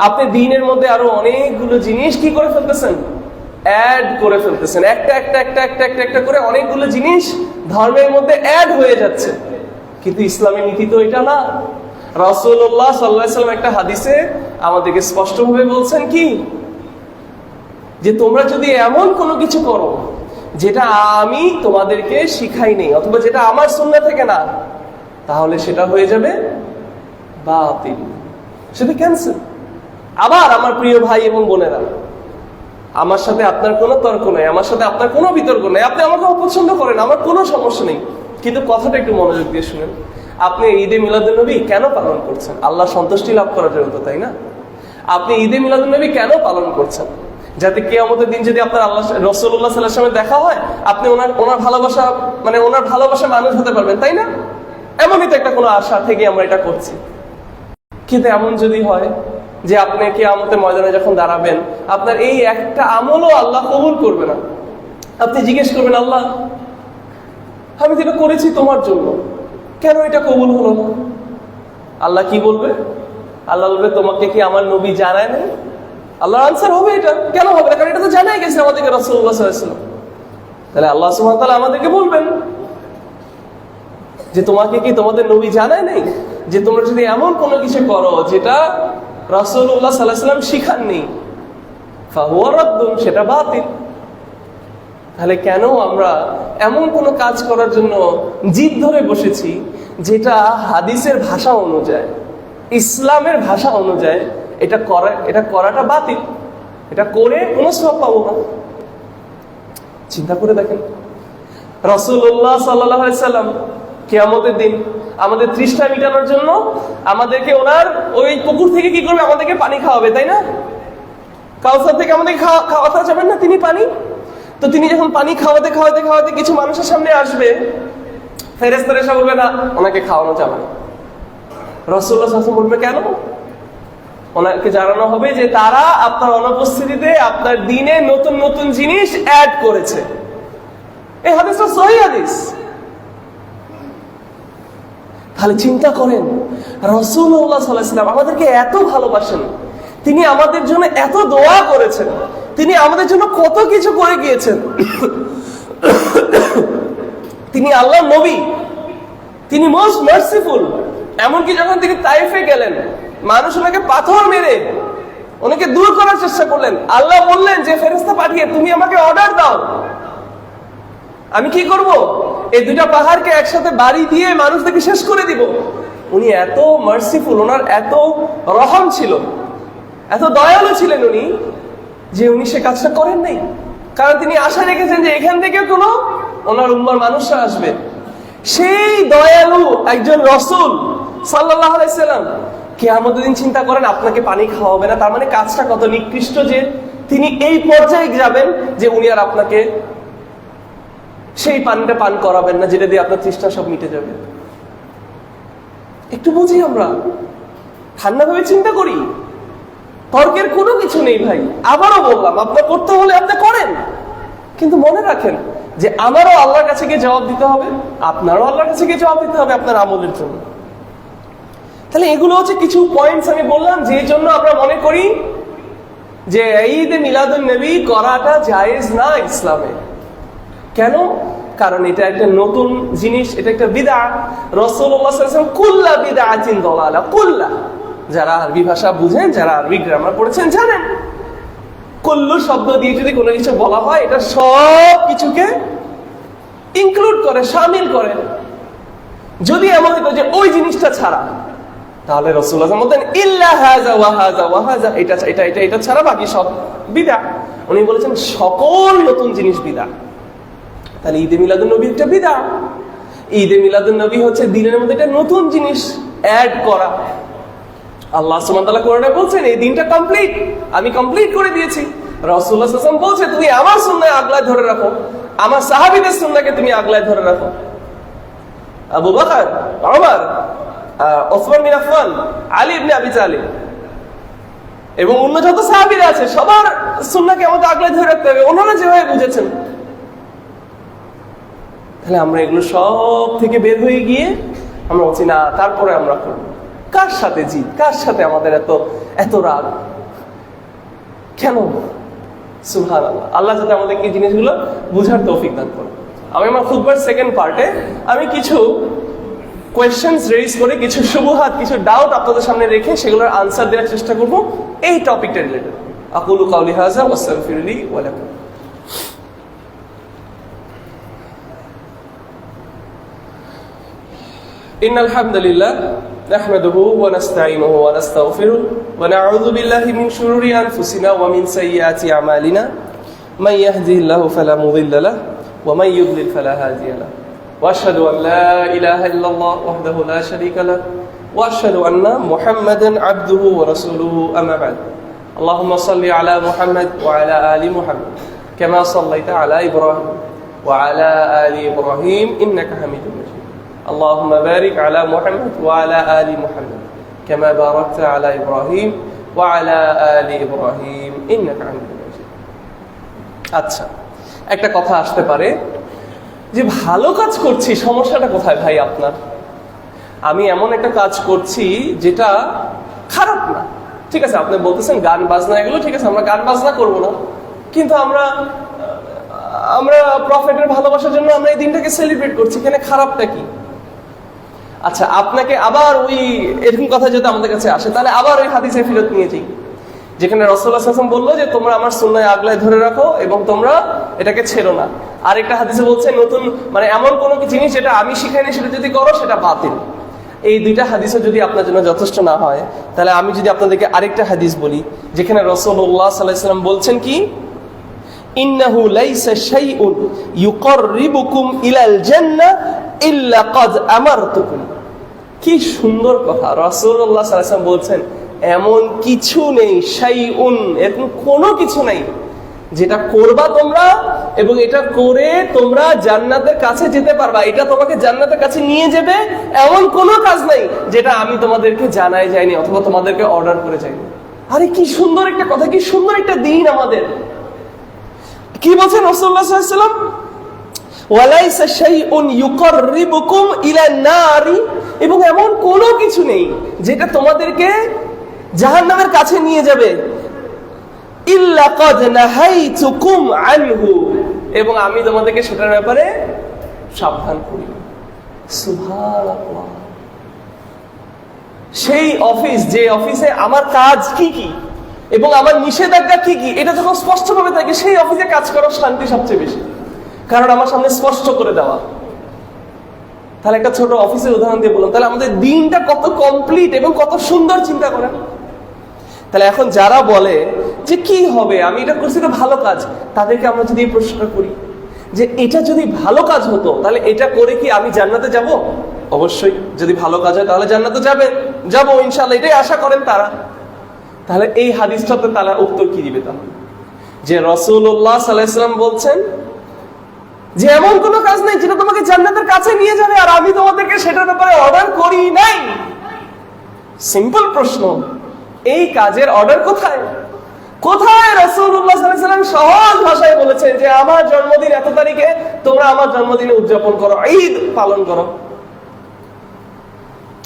আপনি দিনের মধ্যে আরো অনেকগুলো জিনিস কি করে ফেলতেছেন? অ্যাড করে ফেলতেছেন। একটা করে অনেকগুলো জিনিস ধর্মের মধ্যে অ্যাড হয়ে যাচ্ছে। কিন্তু ইসলামের নীতি তো এটা না। রাসূলুল্লাহ সাল্লাল্লাহু আলাইহি ওয়াসাল্লাম একটা হাদিসে আমাদেরকে স্পষ্টভাবে বলছেন কি, যে তোমরা যদি এমন কোনো কিছু করো যেটা আমি তোমাদেরকে শিখাই নেই, অথবা যেটা আমার সুন্নাহ থেকে না, তাহলে সেটা হয়ে যাবে বাতিল, সেটা ক্যান্সেল। আবার আমার প্রিয় ভাই এবং বোনেরা, আমার সাথে আপনার কোনো তর্ক নেই, আমার সাথে আপনার কোনো বিতর্ক নেই, আপনি আমাকে অপছন্দ করেন, আমার কোনো সমস্যা নেই, কিন্তু কথাটা একটু মনোযোগ দিয়ে শুনেন। আপনি ঈদে মিলাদুন নবী কেন পালন করছেন? আল্লাহ সন্তুষ্টি লাভ করার জন্য, তাই না? আপনি ঈদে মিলাদুন নবী কেন পালন করছেন? যাতে কিয়ামতের দিন যদি আপনার আল্লাহ রাসূলুল্লাহ সাল্লাল্লাহু আলাইহি ওয়াসাল্লামের দেখা হয়, আপনি ওনার ভালোবাসা মানে ওনার ভালোবাসা মানুষ হতে পারবেন, তাই না? এমনই তো একটা কোনো আশা থেকে আমরা এটা করছি। কিন্তু এমন যদি হয় যে আপনি কিয়ামতের ময়দানে যখন দাঁড়াবেন, আপনার এই একটা আমলও আল্লাহ কবুল করবে না, আপনি জিজ্ঞেস করবেন আল্লাহ আমি যেটা করেছি তোমার জন্য, কেন এটা কবুল হলো না? আল্লাহ কি বলবে? আল্লাহ বলবে তোমাকে কি আমার নবী জানায় নাই? আল্লাহর আনসার হবে এটা, কেন হবে না? কারণ এটা তো জানাই গেছে আমাদেরকে রাসূলুল্লাহ সাল্লাল্লাহু আলাইহি ওয়াসাল্লাম। তাহলে আল্লাহ সুবহানাহু ওয়া তাআলা আমাদেরকে বলবেন যে তোমাকে কি তোমাদের নবী জানায় নাই যে তোমরা যদি এমন কোনো কিছু করো যেটা রাসূলুল্লাহ সাল্লাল্লাহু আলাইহি ওয়াসাল্লাম শিখাননি, ফাহুয়া রাদ্দুন, সেটা বাতিল। তাহলে কেন আমরা এমন কোনো কাজ করার জন্য জিদ ধরে বসেছি যেটা হাদিসের ভাষা অনুযায়ী, ইসলামের ভাষা অনুযায়ী এটা করাটা বাতিল, এটা করে কোনো সওয়াব পাবো না। চিন্তা করে দেখেন, রাসূলুল্লাহ সাল্লাল্লাহু আলাইহি ওয়াসাল্লাম কিয়ামতের দিন আমাদের তৃষ্ণা মেটানোর জন্য আমাদেরকে ওনার ওই পুকুর থেকে কি করবে, আমাদেরকে পানি খাওয়াবে, তাই না? কাউসার থেকে আমাদেরকে খাওয়াতে যাবেন না তিনি পানি? তো তিনি যখন পানি খাওয়াতে খাওয়াতে খাওয়াতে কিছু মানুষের সামনে আসবে, ফেরেশতারা এসে বলবে না ওনাকে খাওয়ানো যাবে না। রাসূলুল্লাহ সাল্লাল্লাহু আলাইহি ওয়াসাল্লাম বলবে কেন? ওনাকে জানানো হবে যে তারা আপনার অনুপস্থিতিতে আপনার দিনে নতুন নতুন জিনিস অ্যাড করেছে। এই হাদিসটা সহিহ হাদিস। তাহলে চিন্তা করেন, রাসূলুল্লাহ সাল্লাল্লাহু আলাইহি ওয়াসাল্লাম আমাদেরকে এত ভালোবাসেন, তিনি আমাদের জন্য এত দোয়া করেছেন, তিনি আমাদের জন্য কত কিছু করে গিয়েছেন। তিনি আল্লাহর নবী, তিনি মোস্ট মার্সিফুল। এমনকি যখন তিনি তাইফে গেলেন, মানুষ ওনাকে পাথর মেরে ওনাকে দূর করার চেষ্টা করলেন, আল্লাহ বললেন যে ফেরেশতা পাঠিয়ে তুমি আমাকে অর্ডার দাও, আমি কি করব? এই দুইটা পাহাড়কে একসাথে বাড়ি দিয়ে মানুষদেরকে শেষ করে দিব। উনি এত মার্সিফুল, ওনার এত রহম ছিল, এত দয়ালু ছিলেন উনি, যে উনি সে কাজটা করেন নাই। কারণ তিনি আশা রেখেছেন যে এখান থেকে কোনো ওনার উম্মার মানুষরা আসবে। সেই দয়ালু একজন রাসূল সাল্লাল্লাহু আলাইহি সাল্লাম কিয়ামতের দিন চিন্তা করেন আপনাকে পানি খাওয়াবে না, তার মানে কাজটা কত নিকৃষ্ট যে তিনি এই পর্যায়ে যাবেন যে উনি আর আপনাকে সেই পানিটা পান করাবেন না যেটা দিয়ে আপনার তৃষ্ণা সব মিটে যাবে। একটু বুঝি আমরা, ঠান্ডা ভাবে চিন্তা করি, তর্কের কোনো কিছু নেই ভাই। আবারও বললাম, আপনার করতে হলে আপনি করেন, কিন্তু মনে রাখেন যে আমারও আল্লাহর কাছে গিয়ে জবাব দিতে হবে, আপনারও আল্লাহর কাছে গিয়ে জবাব দিতে হবে আপনার আমলের জন্য। তাহলে এগুলো হচ্ছে কিছু পয়েন্টস আমি বললাম যে জন্য আমরা মনে করি যে ঈদে মিলাদুন নবী করাটা জায়েজ না ইসলামে। কেন? কারণ এটা একটা নতুন জিনিস, এটা একটা বিদআত। রাসূলুল্লাহ সাল্লাল্লাহু আলাইহি ওয়াসাল্লাম কুল্লা বিদআতিন দালালা, কুল্লা, যারা আরবি ভাষা বুঝেন, যারা আরবি গ্রামার পড়েছেন জানেন, কুল্লু শব্দ দিয়ে যদি কোনো কিছু বলা হয় এটা সব কিছুকে ইনক্লুড করে, শামিল করে। যদি এমন হতো যে ওই জিনিসটা ছাড়া, তাহলে রাসূলুল্লাহ বলতেন ইল্লা হাযা ওয়া হাযা ওয়া হাযা, এটা এটা এটা এটা ছাড়া বাকি সব বিদআত। উনি বলেছেন সকল নতুন জিনিস বিদআত। তাহলে ঈদে মিলাদুন নবী একটা বিদআত। ঈদে মিলাদুন নবী হচ্ছে দিনের মধ্যে একটা নতুন জিনিস অ্যাড করা। আল্লাহ সুবহানাহু ওয়া তাআলা কোরআনে বলছেন এই দিনটা কমপ্লিট, আমি কমপ্লিট করে দিয়েছি। রাসূলুল্লাহ সাল্লাল্লাহু আলাইহি ওয়াসাল্লাম বলছে তুমি আমার সুন্নাহ আগলায় ধরে রাখো, আমার সাহাবীদের সুন্নাহকে তুমি আগলায় ধরে রাখো। আবু বকর, ওমর, ওসমান বিন আফফান, আলী ইবনে আবি তালিব এবং অন্য যত সাহাবীরা আছে সবার সুন্নাহকে আমাদের আগলায় ধরে রাখতে হবে, ওনারা যেভাবে বুঝেছেন। তাহলে আমরা এগুলো সব থেকে বের হয়ে গিয়ে আমরা বলছি না, তারপরে আমরা করবো। কার সাথে জিদ, কার সাথে আমাদের এত এত রাগ কেন? সুবহানাল্লাহ, আল্লাহ যাতে আমাদেরকে এই জিনিসগুলো বুঝার তৌফিক দান করে। আমি আমার খুতবার সেকেন্ড পার্টে আমি কিছু কোয়েশ্চেনস রেইজ করে, কিছু শুবহাত, কিছু ডাউট আপনাদের সামনে রেখে সেগুলোর আনসার দেওয়ার চেষ্টা করব এই টপিকটা রিলেটেড। আকুলু কাউলি হাযা ওয়া আস্তাগফিরুল্লাহ ওয়া লাকুম। ইন্নাল হামদুলিল্লাহ নাহমাদুহু ওয়া নাস্তাঈনুহু ওয়া নাস্তাগফিরুহু ওয়া নাউযু বিল্লাহি মিন শুরুরি আনফুসিনা ওয়া মিন সাইয়্যাতি আমালিনা মান ইয়াহদিহিল্লাহু ফালা মুদিল্লা লাহু ওয়া মান ইউদ্লিল ফালা হাদিয়া লাহু ওয়া আশহাদু আন লা ইলাহা ইল্লাল্লাহ ওয়াহদাহু লা শারীকা লাহু ওয়া আশহাদু আন্না মুহাম্মাদান আবদুহু ওয়া রাসূলুহু আম্মা বা'দ। আল্লাহুম্মা সাল্লি আলা মুহাম্মাদ ওয়া আলা আলি মুহাম্মাদ কামা সাল্লাইতা আলা ইব্রাহিম ওয়া আলা আলি ইব্রাহিম ইন্নাকা হামিদুম মাজিদ। اللهم بارك على محمد وعلى آل محمد كما باركت على إبراهيم وعلى آل إبراهيم إنك حميد مجيد। আচ্ছা, একটা কথা আসতে পারে যে ভালো কাজ করছি, সমস্যাটা কোথায় ভাই আপনার? আমি এমন একটা কাজ করছি যেটা খারাপ না, ঠিক আছে, আপনি বলতেছেন গান বাজনা এগুলো ঠিক আছে, আমরা গান বাজনা করবো না, কিন্তু আমরা প্রফেটের ভালোবাসার জন্য আমরা এই দিনটাকে সেলিব্রেট করছি, এখানে খারাপটা কি? আচ্ছা, আপনাকে আবার ওই এরকম কথা যদি আমাদের কাছে আসে, তাহলে আবার ওই হাদিসে ফিরত নিয়ে যাই, যেখানে রাসূলুল্লাহ সাল্লাল্লাহু আলাইহি ওয়াসাল্লাম বললো যে তোমরা আমার সুন্নাহ আগলায় ধরে রাখো এবং তোমরা এটাকে ছেড়ো না। আরেকটা হাদিসে বলছে নতুন মানে এমন কোনো জিনিস যেটা আমি শিখাইনি সেটা যদি করো সেটা বাতিল। এই দুইটা হাদিসও যদি আপনার জন্য যথেষ্ট না হয়, তাহলে আমি যদি আপনাদেরকে আরেকটা হাদিস বলি যেখানে রাসূলুল্লাহ সাল্লাল্লাহু আলাইহি ওয়াসাল্লাম বলছেন কি, ইন্নাহু লাইসা শাইউন ইউকাররিবুকুম ইলাল জান্নাহ ইল্লা ক্বাদ আমারতুকুম। কি সুন্দর কথা! রাসূলুল্লাহ সাল্লাল্লাহু আলাইহি ওয়াসাল্লাম বলছেন, এমন কিছু নেই, শাইউন, এরকম কোনো কিছু নেই যেটা করবা তোমরা এবং এটা করে তোমরা জান্নাতের কাছে যেতে পারবা, এটা তোমাকে জান্নাতের কাছে নিয়ে যাবে, এমন কোনো কাজ নাই যেটা আমি তোমাদেরকে জানাই যাইনি অথবা তোমাদেরকে অর্ডার করে যাইনি। আরে কি সুন্দর একটা কথা, কি সুন্দর একটা দিন আমাদের! কি বলছেন রাসূলুল্লাহ সাল্লাল্লাহু আলাইহি ওয়াসাল্লাম? ওয়ালাইসা শাইউন ইউকাররিবুকুম ইলান নারি, এবং এমন কোনো কিছু নেই যেটা তোমাদেরকে জাহান্নামের কাছে নিয়ে যাবে, ইল্লা ক্বাদ নাহাইতুকুম আনহু, এবং আমি তোমাদেরকে সেটার ব্যাপারে সাবধান করি। সুবহানাল্লাহ! সেই অফিস, যে অফিসে আমার কাজ কি কি এবং আমার নিষেধাজ্ঞা কি কি, এটা যখন স্পষ্টভাবে থাকে, সেই অফিসে কাজ করার শান্তি সবচেয়ে বেশি, কারণ আমার সামনে স্পষ্ট করে দেওয়া। তাহলে একটা ছোট অফিসের উদাহরণ দিয়ে বললাম, তাহলে আমাদের দিনটা কত কমপ্লিট এবং কত সুন্দর, চিন্তা করেন। তাহলে এখন যারা বলে যে কি হবে, আমি এটা করছি, এটা ভালো কাজ, তাদেরকে আমরা যদি এই প্রশ্নটা করি যে এটা যদি ভালো কাজ হতো তাহলে এটা করে কি আমি জান্নাতে যাব? অবশ্যই, যদি ভালো কাজ হয় তাহলে জান্নাতে যাবো ইনশাআল্লাহ, এটাই আশা করেন তারা। তাহলে এই হাদিসটাতে তারা উত্তর কি দিবে? তাহলে যে রাসূলুল্লাহ সাল্লাল্লাহু আলাইহি ওয়াসাল্লাম বলছেন যে এমন কোনো কাজ নেই যেটা তোমাকে জান্নাতের কাছে নিয়ে যাবে, আর আমি তোমাদেরকে সেটার ব্যাপারে অর্ডার করি নাই। সিম্পল প্রশ্ন, এই কাজের অর্ডার কোথায়? কোথায় রাসূলুল্লাহ সাল্লাল্লাহু আলাইহি ওয়াসাল্লাম সহজ ভাষায় বলেছেন যে আমার জন্মদিন এত তারিখে, তোমরা আমার জন্মদিনে উদযাপন করো, ঈদ পালন করো।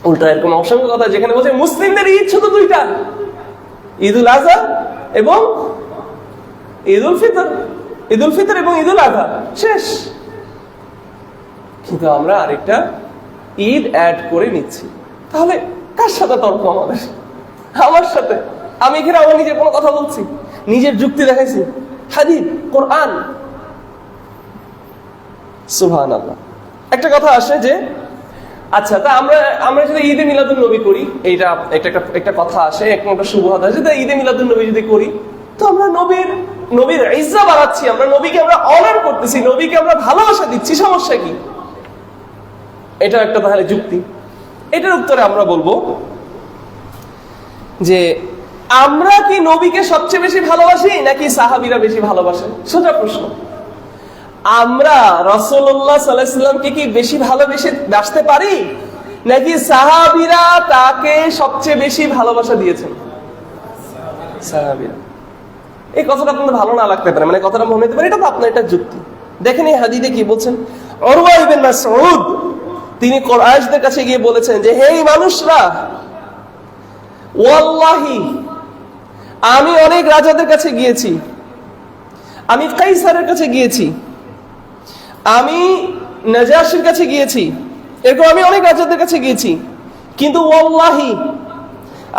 উল্টা এরকম অসংখ্য কথা যেখানে বলছে মুসলিমদের ঈদ শুধু দুইটা, ঈদুল আযহা এবং ঈদুল ফিতর, ঈদুল ফিতর এবং ঈদুল আযহা, শেষ। কিন্তু আমরা আরেকটা ঈদ অ্যাড করে নিচ্ছি। তাহলে কার সাথে তর্ক আমাদের? আমার সাথে। আমি এখানে আমার নিজের কোনো কথা বলছি, নিজের যুক্তি দেখাইছি, হাদিস, কোরআন। সুবহানাল্লাহ। একটা কথা আসে যে আচ্ছা, তা আমরা যদি ঈদে মিলাদুন নবী করি, এইটা একটা কথা আসে, একটা শুভহাত আসে, তা ঈদে মিলাদুন নবী যদি করি, তো আমরা নবীর ইজ্জত বাড়াচ্ছি, আমরা নবীকে আমরা অনার করতেছি, নবীকে আমরা ভালোবাসা দিচ্ছি, সমস্যা কি? এটা একটা তাহলে যুক্তি। এটার উত্তরে আমরা বলবো যে আমরা কি নবীকে সবচেয়ে বেশি ভালোবাসি নাকি সাহাবীরা বেশি ভালোবাসে? সোজা প্রশ্ন। আমরা রাসূলুল্লাহ সাল্লাল্লাহু আলাইহি ওয়াসাল্লামকে কি বেশি ভালোবাসতে পারি নাকি সাহাবীরা তাকে সবচেয়ে বেশি ভালোবাসা দিয়েছেন? সাহাবীরা। এই কথাটা আপনাদের ভালো না লাগতে পারে, মানে কথাটা মনে হতে পারে এটা তো আপনার একটা যুক্তি। দেখেন এই হাদিসে কি বলছেন। উরওয়া ইবনে মাসউদ তিনি কুরাইশদের কাছে গিয়ে বলেছেন যে হে মানুষরা, ওয়াল্লাহি আমি অনেক রাজাদের কাছে গিয়েছি, আমি কাইসারের কাছে গিয়েছি, আমি নাজাশির কাছে গিয়েছি, এরকম আমি অনেক রাজাদের কাছে গিয়েছি, কিন্তু ওয়াল্লাহি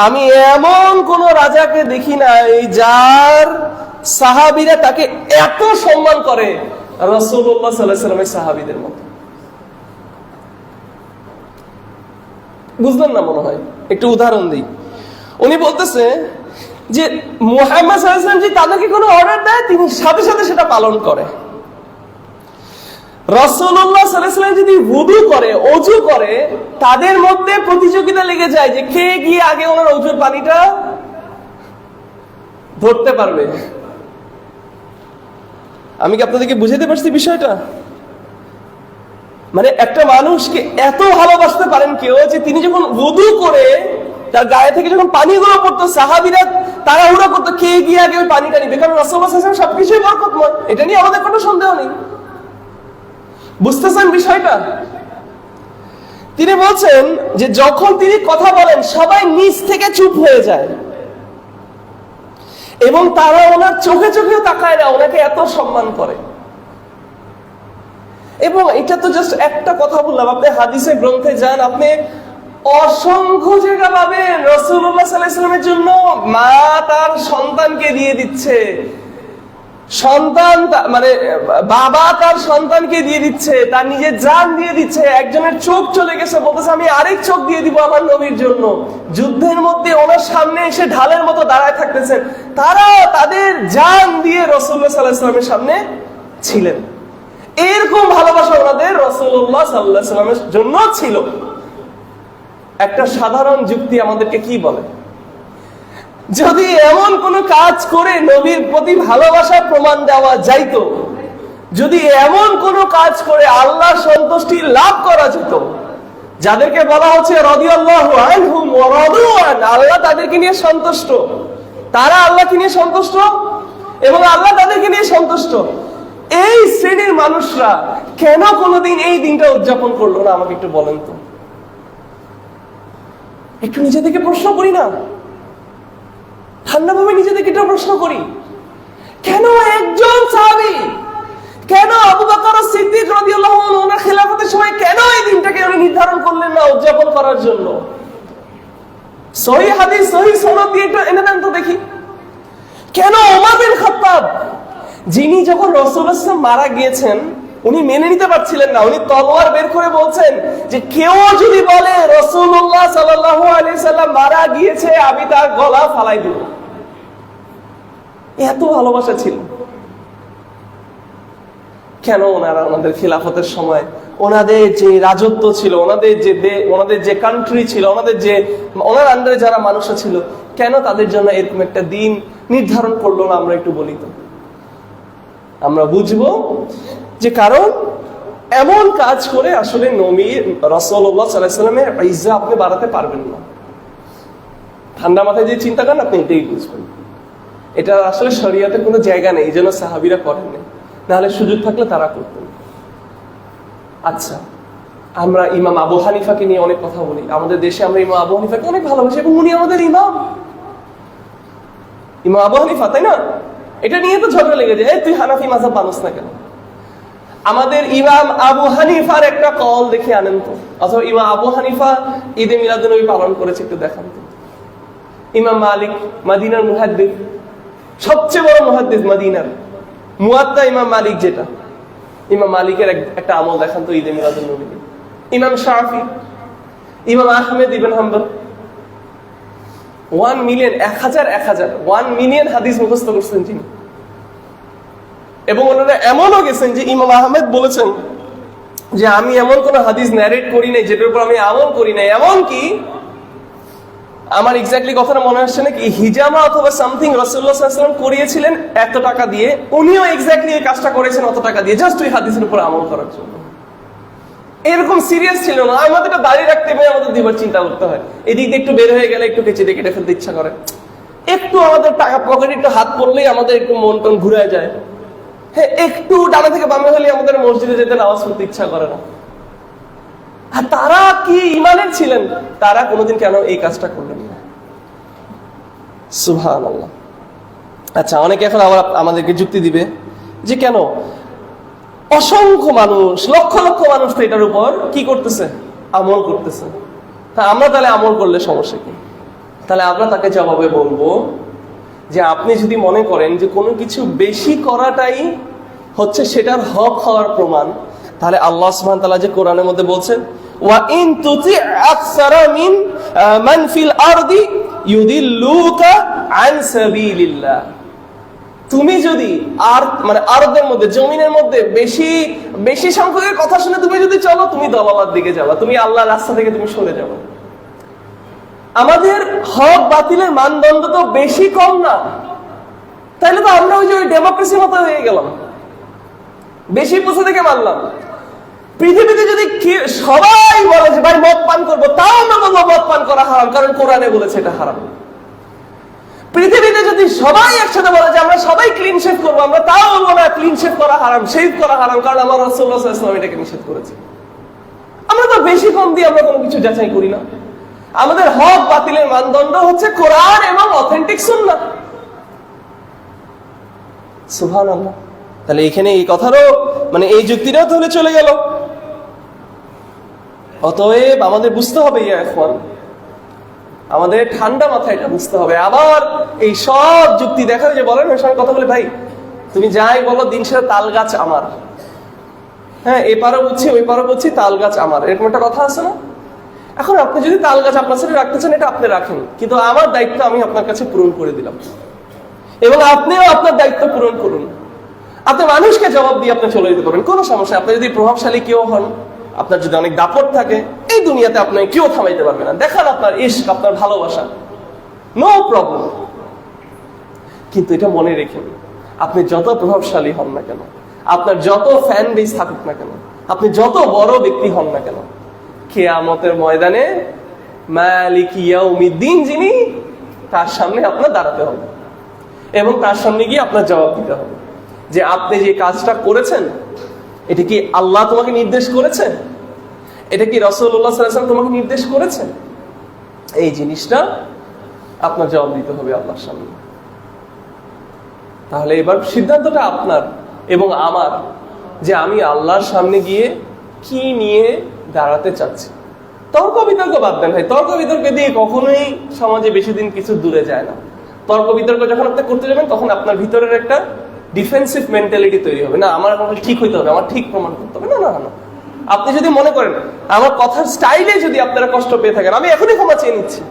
আমি এমন কোন রাজাকে দেখি নাই যার সাহাবীরা তাকে এত সম্মান করে রাসূলুল্লাহ সাল্লাল্লাহু আলাইহি ওয়াসাল্লামের সাহাবীদের মতো। বুঝলেন না মনে হয়? একটু উদাহরণ দিই। উনি বলতেছে যে মুহাম্মদ সাল্লাল্লাহু আলাইহি ওয়াসাল্লাম যে তাদেরকে কোনো অর্ডার দেয়, তিনি সাথে সাথে সেটা পালন করে। রাসূলুল্লাহ সাল্লাল্লাহু আলাইহি ওয়াসাল্লাম যদি ওযু করে, ওযু করে, তাদের মধ্যে প্রতিযোগিতা লেগে যায় যে কে গিয়ে আগে ওনার ওযুর পানিটা ধরতে পারবে। আমি কি আপনাদেরকে বুঝাতে পারছি বিষয়টা? মানে একটা মানুষকে এত ভালোবাসতে পারেন কেউ যে তিনি যখন ওযু করে তার গায়ে থেকে যখন পানিগুলো পড়তো, সাহাবীরা তারা উড়া করতো কে গিয়ে আগে ওই পানিটা নিবে, কারণ রাসূলুল্লাহ সাল্লাল্লাহু আলাইহি ওয়াসাল্লাম সবকিছুই বরকতময়, এটা নিয়ে আমাদের কোনো সন্দেহ নেই। বুঝতেছেন বিষয়টা? তিনি বলছেন যে যখন তিনি কথা বলেন সবাই নিচ থেকে চুপ হয়ে যায় এবং তারা ওনার চোখে চোখেও তাকায় না, ওনাকে এত সম্মান করে। এবং এটা তো জাস্ট একটা কথা বললাম, আপনি হাদিসের গ্রন্থে যান, আপনি অসংখ্য জায়গা পাবেন রাসূলুল্লাহ সাল্লাল্লাহু আলাইহি ওয়াসাল্লামের জন্য মা তার সন্তানকে দিয়ে দিচ্ছে, সন্তান মানে বাবা তার সন্তানকে দিয়ে দিচ্ছে, তার নিজের জান দিয়ে দিচ্ছে, একজনের চোখ চলে গেছে, বলতেছে আমি আরেক চোখ দিয়ে দিব আমার নবীর জন্য। যুদ্ধের মধ্যে ওনার সামনে এসে ঢালের মতো দাঁড়ায় থাকতেছেন, তারা তাদের জান দিয়ে রাসূলুল্লাহ সাল্লাল্লাহু আলাইহি ওয়াসাল্লামের সামনে ছিলেন। এরকম ভালোবাসা ওনাদের রাসূলুল্লাহ সাল্লাল্লাহু আলাইহি ওয়াসাল্লামের জন্য ছিল। একটা সাধারণ যুক্তি আমাদেরকে কি বলে, যদি এমন কোন কাজ করে নবীর প্রতি ভালোবাসার প্রমাণ দেওয়া যাইতো, যদি এমন কোন কাজ করে আল্লাহ সন্তুষ্টি লাভ করা যেত, যাদেরকে বলা হচ্ছে রাদিয়াল্লাহু আনহুম ওয়া রাদু আন, আল্লাহ তাদেরকে নিয়ে সন্তুষ্ট, তারা আল্লাহকে নিয়ে সন্তুষ্ট এবং আল্লাহ তাদেরকে নিয়ে সন্তুষ্ট, এই শ্রেণীর মানুষরা কেন কোনোদিন এই দিনটা উদযাপন করলো না? আমাকে একটু বলেন তো, একটু নিজেদেরকে প্রশ্ন করি না, ঠান্ডাভাবে নিজেদেরকে একটু প্রশ্ন করি। কেন একজন সাহাবী, কেন আবু বকর সিদ্দিক রাদিয়াল্লাহু আনহু ওনার খেলাফতের সময় কেন এই দিনটাকে উনি নির্ধারণ করলেন না উদযাপন করার জন্য? সহিহ হাদিস সহিহ সনদ দিয়ে একটু এনে দেন তো দেখি। কেন ওমর বিন খাত্তাব, যিনি যখন রাসূলুল্লাহ সাল্লাল্লাহু আলাইহি ওয়াসাল্লাম মারা গিয়েছেন, উনি মেনে নিতে পারছিলেন না, উনি তলোয়ার বের করে বলছেন যে কেউ যদি বলে রাসূলুল্লাহ সাল্লাল্লাহু আলাইহি সাল্লাম মারা গিয়েছে, আমি তার গলা ফালাই দেব। এত ভালোবাসা ছিল। কেন ওনারা ওনাদের খিলাফতের সময় ওনাদের যে রাজত্ব ছিল, ওনাদের যে কান্ট্রি ছিল, ওনার আন্ডারে যারা মানুষ ছিল, কেন তাদের জন্য এরকম একটা দিন নির্ধারণ করলো না? আমরা একটু বলি তো, আমরা বুঝবো যে কারণ এমন কাজ করে আসলে নবী রাসূলুল্লাহ সাল্লাল্লাহু আলাইহি ওয়াসাল্লামের ইজ্জত আপনি বাড়াতে পারবেন না। ঠান্ডা মাথায় যে চিন্তা করেন আপনি এটাই বুঝবেন। এটা আসলে শরীয়তে কোনো জায়গা নেই, এই জন্য সাহাবীরা করেননি, নাহলে সুযোগ থাকলে তারা করতেন। আচ্ছা, আমরা ইমাম আবু হানিফাকে নিয়ে অনেক কথা বলি, আমাদের দেশে আমরা ইমাম আবু হানিফাকে অনেক ভালোবাসি এবং উনি আমাদের ইমাম আবু হানিফা, তাই না? এটা নিয়ে তো ঝগড়া লেগে যায়, তুই হানাফি মাযহাব মানুষ না কেন? আমাদের ইমাম আবু হানিফার একটা কল দেখে আনেন তো, অথবা ইমাম আবু হানিফা ঈদে মিলাদুন্নবী পালন করেছে, একটু দেখান তো। ইমাম মালিক মদিনার মুহাদ্দিস, সবচেয়ে বড় মুহাদ্দিস মদিনার, মুয়াত্তা ইমাম মালিক যেটা, ইমাম মালিকের একটা আমল দেখান তো ঈদে মিলাদুন্নবী। ইমাম শাফি, ইমাম আহমেদ ইবনে হাম্বল 1 মিলিয়ন 1 মিলিয়ন হাদিস মুখস্থ করছেন তিনি। এবং ওনারা এমনও গেছেন যে ইমাম আহমেদ বলেছেন যে আমি এমন কোন হাদিস ন্যারেট করি নাই যেটার উপর আমি আমল করি নাই, এমনকি আমার এক্স্যাক্টলি কথাটা মনে আসছে না, কি হিজামা অথবা সামথিং রাসূলুল্লাহ সাল্লাল্লাহু আলাইহি ওয়াসাল্লাম করিয়েছিলেন এত টাকা দিয়ে, উনিও এক্স্যাক্টলি এই কাজটা করেছেন অত টাকা দিয়ে, জাস্ট ওই হাদিসের উপর আমল করার জন্য। এরকম সিরিয়াস ছিল না। আমাদের এটা দাঁড়িয়ে রাখতে হবে, আমাদের দুইবার চিন্তা করতে হয়, এদিক দিয়ে একটু বের হয়ে গেলে একটু কেটে কেটে ফেলতে ইচ্ছা করে, একটু আমাদের টাকা পকেটে একটু হাত পড়লেই আমাদের একটু মন টন ঘুরে যায়, হ্যাঁ, একটু ডানা থেকে বামে হলে আমাদের মসজিদে যেতে নামাজ পড়তে ইচ্ছা করে না। আর তারা কি ঈমানের ছিলেন, তারা কোনোদিন কেন এই কাজটা করলেন না? সুবহানাল্লাহ। আচ্ছা, অনেকে এখন আবার আমাদেরকে যুক্তি দিবে যে কেন অসংখ্য মানুষ, লক্ষ লক্ষ মানুষ তো এটার উপর কি করতেছে, আমল করতেছে, তা আমরা তাহলে আমল করলে সমস্যা কি? তাহলে আমরা তাকে জবাবে বলবো যে আপনি যদি মনে করেন যে কোনো কিছু বেশি করাটাই হচ্ছে সেটার হক হওয়ার প্রমাণ, তাহলে আল্লাহ সুবহানাহু ওয়া তাআলা যে কোরআনের মধ্যে বলছেন ওয়া ইন তুতি আকসারা মিন মান ফিল আরদি ইউদিল্লুকা আন সাবিলিল্লাহ, তুমি যদি আরদের মধ্যে, জমিনের মধ্যে বেশি সংখ্যকের কথা শুনে তুমি যদি চলো, তুমি দলালার দিকে যাবা, তুমি আল্লাহর রাস্তা থেকে তুমি সরে যাবে। আমাদের হক বাতিলের মানদণ্ড তো বেশি কম না, তাইলে তো আমরা ওই ডেমোক্রেসির মতো হয়ে গেলাম, বেশি পয়সা থেকে মানলাম। পৃথিবীতে যদি সবাই বলে যে ভাই মদ পান করবো, তাও আমরা বলবো মদ পান করা হারাম, কারণ কোরআনে বলেছে এটা হারাম। পৃথিবীতে যদি সবাই একসাথে বলে যে আমরা সবাই ক্লিন শেভ করবো, আমরা তাও বলবো না ক্লিন শেভ করা হারাম, শেভ করা হারাম, কারণ আমার রাসূলুল্লাহ সাল্লাল্লাহু আলাইহি ওয়াসাল্লাম এটাকে নিষেধ করেছে। আমরা তো বেশি কম দিয়ে আমরা কোনো কিছু যাচাই করি না। আমাদের হক বাতিলের মানদণ্ড হচ্ছে কোরআন এবং অথেন্টিক সুন্নাহ। সুবহানাল্লাহ। তাহলে এখানে এই কথারও এই যুক্তিটাও তাহলে চলে গেল। অতএব আমাদের বুঝতে হবে, এখন আমাদের ঠান্ডা মাথায় এটা বুঝতে হবে। আবার এই সব যুক্তি দেখা যে বলেন ওই সময় কথা বলে, ভাই তুমি যাই বলো দিন শেষে তাল গাছ আমার, হ্যাঁ এপারও বুঝছি ওই পারও বুঝছি, তাল গাছ আমার, এরকম একটা কথা আছে না? এখন আপনি যদি তাল গাছ আপনার সাথে রাখতে চান, এটা আপনি রাখেন, কিন্তু আমার দায়িত্ব আমি আপনার কাছে পূরণ করে দিলাম, এবং আপনিও আপনার দায়িত্ব পূরণ করুন। আপনি মানুষকে জবাব দিয়ে আপনি চলে যেতে পারবেন, কোনো সমস্যা। আপনি যদি প্রভাবশালী কেউ হন, আপনার যদি অনেক দাপট থাকে, এই দুনিয়াতে আপনাকে কেউ থামাইতে পারবে না। দেখান আপনার ইশক, আপনার ভালোবাসা, নো প্রবলেম। কিন্তু এটা মনে রেখেন, আপনি যত প্রভাবশালী হন না কেন, আপনার যত ফ্যান বেস থাকুক না কেন, আপনি যত বড় ব্যক্তি হন না কেন, কিয়ামতের ময়দানে মালিক ইয়াউমিদ্দিন যিনি, তার সামনে আপনার দাঁড়াতে হবে এবং তার সামনে গিয়ে আপনার জবাব দিতে হবে যে আপনি যে কাজটা করেছেন এটা কি আল্লাহ তোমাকে নির্দেশ করেছেন, এটা কি রাসূলুল্লাহ সাল্লাল্লাহু আলাইহি ওয়াসাল্লাম তোমাকে নির্দেশ করেছেন। এই জিনিসটা আপনার জবাব দিতে হবে আল্লাহর সামনে। তাহলে এবার সিদ্ধান্তটা আপনার এবং আমার, যে আমি আল্লাহর সামনে গিয়ে কি নিয়ে দাঁড়াতে চাচ্ছি। তর্ক বিতর্ক বাদ দেন ভাই, তর্ক বিতর্ক দিয়ে কখনোই সমাজে বেশি দিন কিছু দূরে যায় না। তর্ক বিতর্ক যখন আপনি করতে যাবেন তখন আপনার ভিতরের একটা ডিফেন্সিভ মেন্টালিটি তৈরি হবে, না আমার ঠিক হইতে হবে, আমার ঠিক প্রমাণ করতে হবে। না না না, আপনি যদি মনে করেন আমার কথার স্টাইলে যদি আপনারা কষ্ট পেয়ে থাকেন, আমি এখনই ক্ষমা চেয়ে নিচ্ছি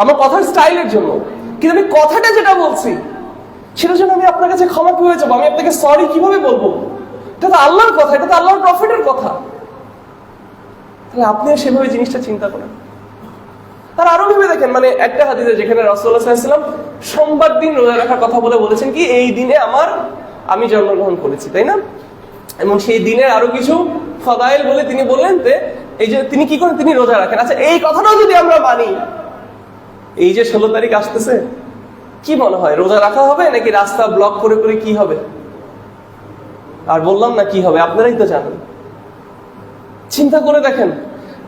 আমার কথার স্টাইলের জন্য, কিন্তু আমি কথাটা যেটা বলছি সেটার জন্য আমি আপনার কাছে ক্ষমা কি হয়ে যাবো, আমি আপনাকে সরি কিভাবে বলবো? এটা তো আল্লাহর কথা, এটা তো আল্লাহর প্রফেটের কথা। তাহলে আপনিও সেভাবে জিনিসটা চিন্তা করেন। তার আরো ভেবে দেখেন, মানে একটা হাদিসে যেখানে রাসূলুল্লাহ সাল্লাল্লাহু আলাইহি ওয়াসাল্লাম সোমবার দিন রোজা রাখার কথা বলেছেন কি এই দিনে আমি জন্মগ্রহণ করেছি, তাই না? এবং সেই দিনের আরো কিছু ফাদাইল বলে তিনি বললেন যে এই যে তিনি কি করেন, তিনি রোজা রাখেন। আচ্ছা, এই কথাটাও যদি আমরা মানি, এই যে 16 তারিখ আসতেছে, কি মনে হয় রোজা রাখা হবে নাকি রাস্তা ব্লক করে করে কি হবে? আর বললাম না কি হবে, আপনারাই তো জানেন। চিন্তা করে দেখেন,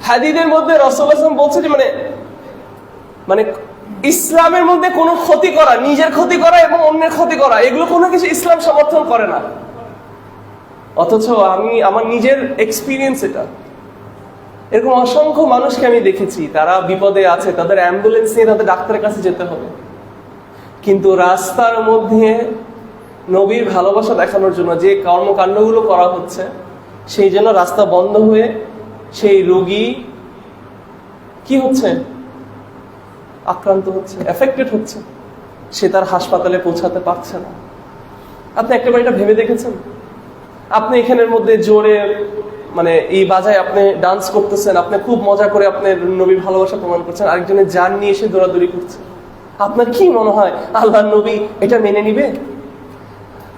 হাদিসের মধ্যে রাসূলুল্লাহ সাল্লাল্লাহু আলাইহি ওয়াসাল্লাম বলছে যে মানে ইসলামের মধ্যে কোনো ক্ষতি করা, নিজের ক্ষতি করা এবং অন্যের ক্ষতি করা, এগুলো কোনো কিছু ইসলাম সমর্থন করে না। অথচ আমার নিজের এক্সপিরিয়েন্স এটা, এরকম অসংখ্য মানুষকে আমি দেখেছি, তারা বিপদে আছে, তাদের অ্যাম্বুলেন্স নিয়ে তাদের ডাক্তারের কাছে যেতে হবে, কিন্তু রাস্তার মধ্যে নবীর ভালোবাসা দেখানোর জন্য যে কর্মকাণ্ডগুলো করা হচ্ছে, সেই জন্য রাস্তা বন্ধ হয়ে সেই রোগী কি হচ্ছে, আক্রান্ত হচ্ছে, এফেক্টেড হচ্ছে, সে তার হাসপাতালে পৌঁছাতে পারছে না। আপনি একবার এটা ভেবে দেখেছেন? আপনি এখানের মধ্যে জোরে মানে এই বাজায় আপনি ডান্স করতেছেন, আপনি খুব মজা করে আপনি নবীর ভালোবাসা প্রমাণ করছেন, আরেকজনের জান নিয়ে এসে দৌড়াদৌড়ি করছে। আপনার কি মনে হয় আল্লাহর নবী এটা মেনে নিবে?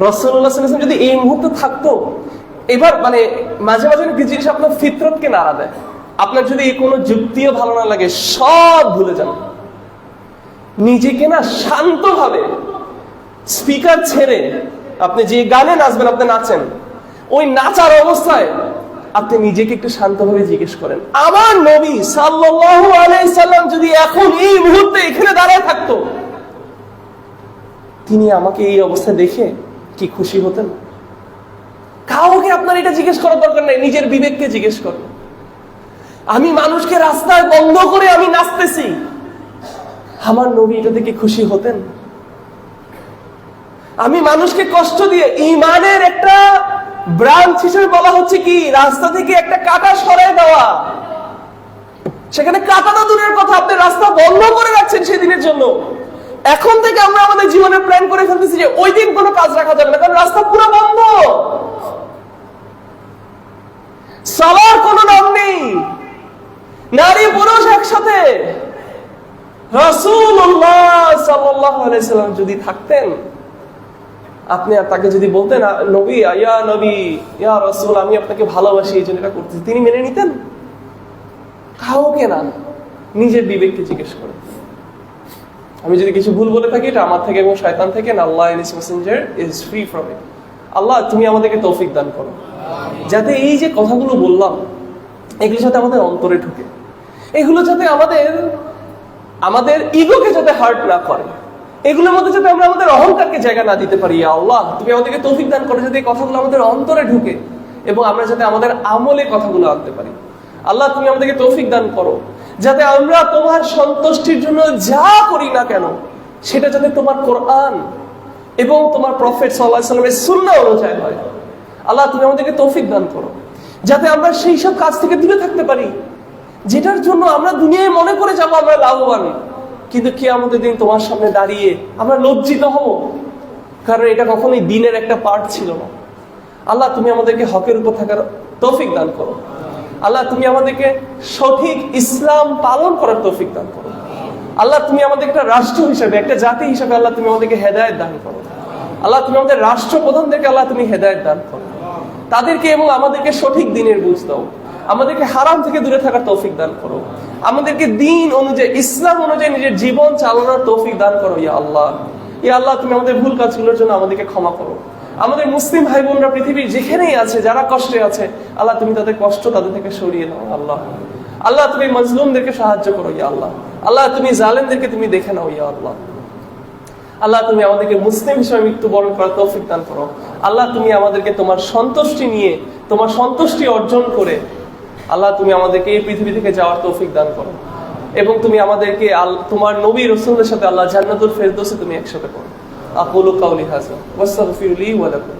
রাসূলুল্লাহ সাল্লাল্লাহু আলাইহি ওয়াসাল্লাম যদি এই মুহূর্তে থাকতো, এবার মানে মাঝে মাঝে কিছু জিনিস আপনার ফিতরতকে নাড়া দেয়। আপনার যদি কোনো যুক্তিও ভালো না লাগে, সব ভুলে যান, নিজেকে না শান্তভাবে স্পিকার ছেড়ে আপনি যে গানে নাচবেন, আপনি নাচেন, ওই নাচার অবস্থায় আপনি নিজেকে একটু শান্তভাবে জিজ্ঞেস করেন, আমার নবী সাল্লাল্লাহু আলাইহি সাল্লাম যদি এখন এই মুহূর্তে এখানে দাঁড়ায় থাকতো, তিনি আমাকে এই অবস্থায় দেখে কি খুশি হতেন? কাউকে আপনার এটা জিজ্ঞেস করার দরকার নাই, নিজের বিবেককে জিজ্ঞেস করুন। আমি মানুষকে রাস্তায় বন্ধ করে আমি নাচতেছি, আমার নবী এটা দেখে খুশি হতেন? আমি মানুষকে কষ্ট দিয়ে, ঈমানের একটা ব্রাঞ্চ হিসেবে বলা হচ্ছে কি রাস্তা থেকে একটা কাঁটা সরায় দেওয়া, সেখানে কাঁটাটা দূরের কথা, আপনি রাস্তা বন্ধ করে রাখছেন সেদিনের জন্য। এখন থেকে আমরা আমাদের জীবনে প্ল্যান করে ফেলতেছি যে ওই দিন কোনো কাজ রাখা যাবে না, কারণ রাস্তা পুরো বন্ধ, সালার কোনো নাম নেই, নারী পুরুষ একসাথে। রাসূলুল্লাহ সাল্লাল্লাহু আলাইহি ওয়াসাল্লাম যদি থাকতেন, আপনি তাকে যদি বলতেন নবী, ইয়া নবী, ইয়া রাসূল, আমি আপনাকে ভালোবাসি এই জন্য এটা করতেছি, তিনি মেনে নিতেন? কাউকে না, নিজের বিবেককে জিজ্ঞেস করেন। আমি যদি কিছু ভুল বলে থাকি, এটা আমার থেকে এবং শয়তান থেকে, Allah and his messenger is free from it. Allah তুমি আমাদেরকে তৌফিক দান করো, যাতে এই যে কথাগুলো বললাম এগুলো যাতে আমাদের অন্তরে ঢুকে, এগুলো যাতে আমাদের ইগোকে যাতে হার্ট না করে, এগুলোর মধ্যে যাতে আমরা আমাদের অহংকারকে জায়গা না দিতে পারি। ইয়া আল্লাহ তুমি আমাদেরকে তৌফিক দান করো যাতে এই কথাগুলো আমাদের অন্তরে ঢুকে এবং আমরা যাতে আমাদের আমলে কথাগুলো আনতে পারি। আল্লাহ তুমি আমাদেরকে তৌফিক দান করো যাতে আমরা তোমার সন্তুষ্টির জন্য যা করি না কেন সেটা যাতে তোমার কোরআন এবং তোমার প্রফেট সাল্লাল্লাহু আলাইহি ওয়াসাল্লামের সুন্নাহ অনুযায়ী হয়। আল্লাহ তুমি আমাদেরকে তৌফিক দান করো যাতে আমরা সেই সব কাজ থেকে দূরে থাকতে পারি যেটার জন্য আমরা দুনিয়ায় মনে করে যাবো আমরা লাভবান, কিন্তু কিয়ামতের দিন তোমার সামনে দাঁড়িয়ে আমরা লজ্জিত হব, কারণ এটা কখনোই দিনের একটা পার্ট ছিল না। আল্লাহ তুমি আমাদেরকে হকের উপর থাকার তৌফিক দান করো। আল্লাহ তুমি আমাদেরকে সঠিক ইসলাম পালন করার তৌফিক দান করো। আল্লাহ তুমি আমাদের একটা রাষ্ট্র হিসাবে, একটা জাতি হিসাবে আল্লাহ তুমি আমাদেরকে হেদায়েত দান করো। আল্লাহ তুমি আমাদের রাষ্ট্রপ্রধানদেরকে আল্লাহ তুমি হেদায়েত দান করো, তাদেরকে এবং আমাদেরকে সঠিক দিনের বুঝ দাও, আমাদেরকে হারাম থেকে দূরে থাকার তৌফিক দান করো, আমাদেরকে দিন অনুযায়ী, ইসলাম অনুযায়ী নিজের জীবন চালানোর তৌফিক দান করো। ইয়া আল্লাহ, ইয়া আল্লাহ তুমি আমাদের ভুল কাজগুলোর জন্য আমাদেরকে ক্ষমা করো। আমাদের মুসলিম ভাই বোনরা পৃথিবীর যেখানেই আছে, যারা কষ্টে আছে, আল্লাহ তুমি তাদের কষ্ট তাদের থেকে সরিয়ে দাও। আল্লাহ, আল্লাহ তুমি মজলুমদেরকে সাহায্য করো। ইয়া আল্লাহ, আল্লাহ তুমি জালেমদেরকে তুমি দেখে নাও। ইয়া আল্লাহ, আল্লাহ তুমি আমাদেরকে মুসলিম হিসেবে মৃত্যুবরণ করার তৌফিক দান করো। আল্লাহ তুমি আমাদেরকে তোমার সন্তুষ্টি নিয়ে, তোমার সন্তুষ্টি অর্জন করে আল্লাহ তুমি আমাদেরকে এই পৃথিবী থেকে যাওয়ার তৌফিক দান করো, এবং তুমি আমাদেরকে তোমার নবী রাসূলের সাথে আল্লাহ জান্নাতুল ফেরদৌসে তুমি একসাথে করো। আকুলু কাউলি হাযা ওয়াস্তাগফিরু লি ওয়া লাকুম।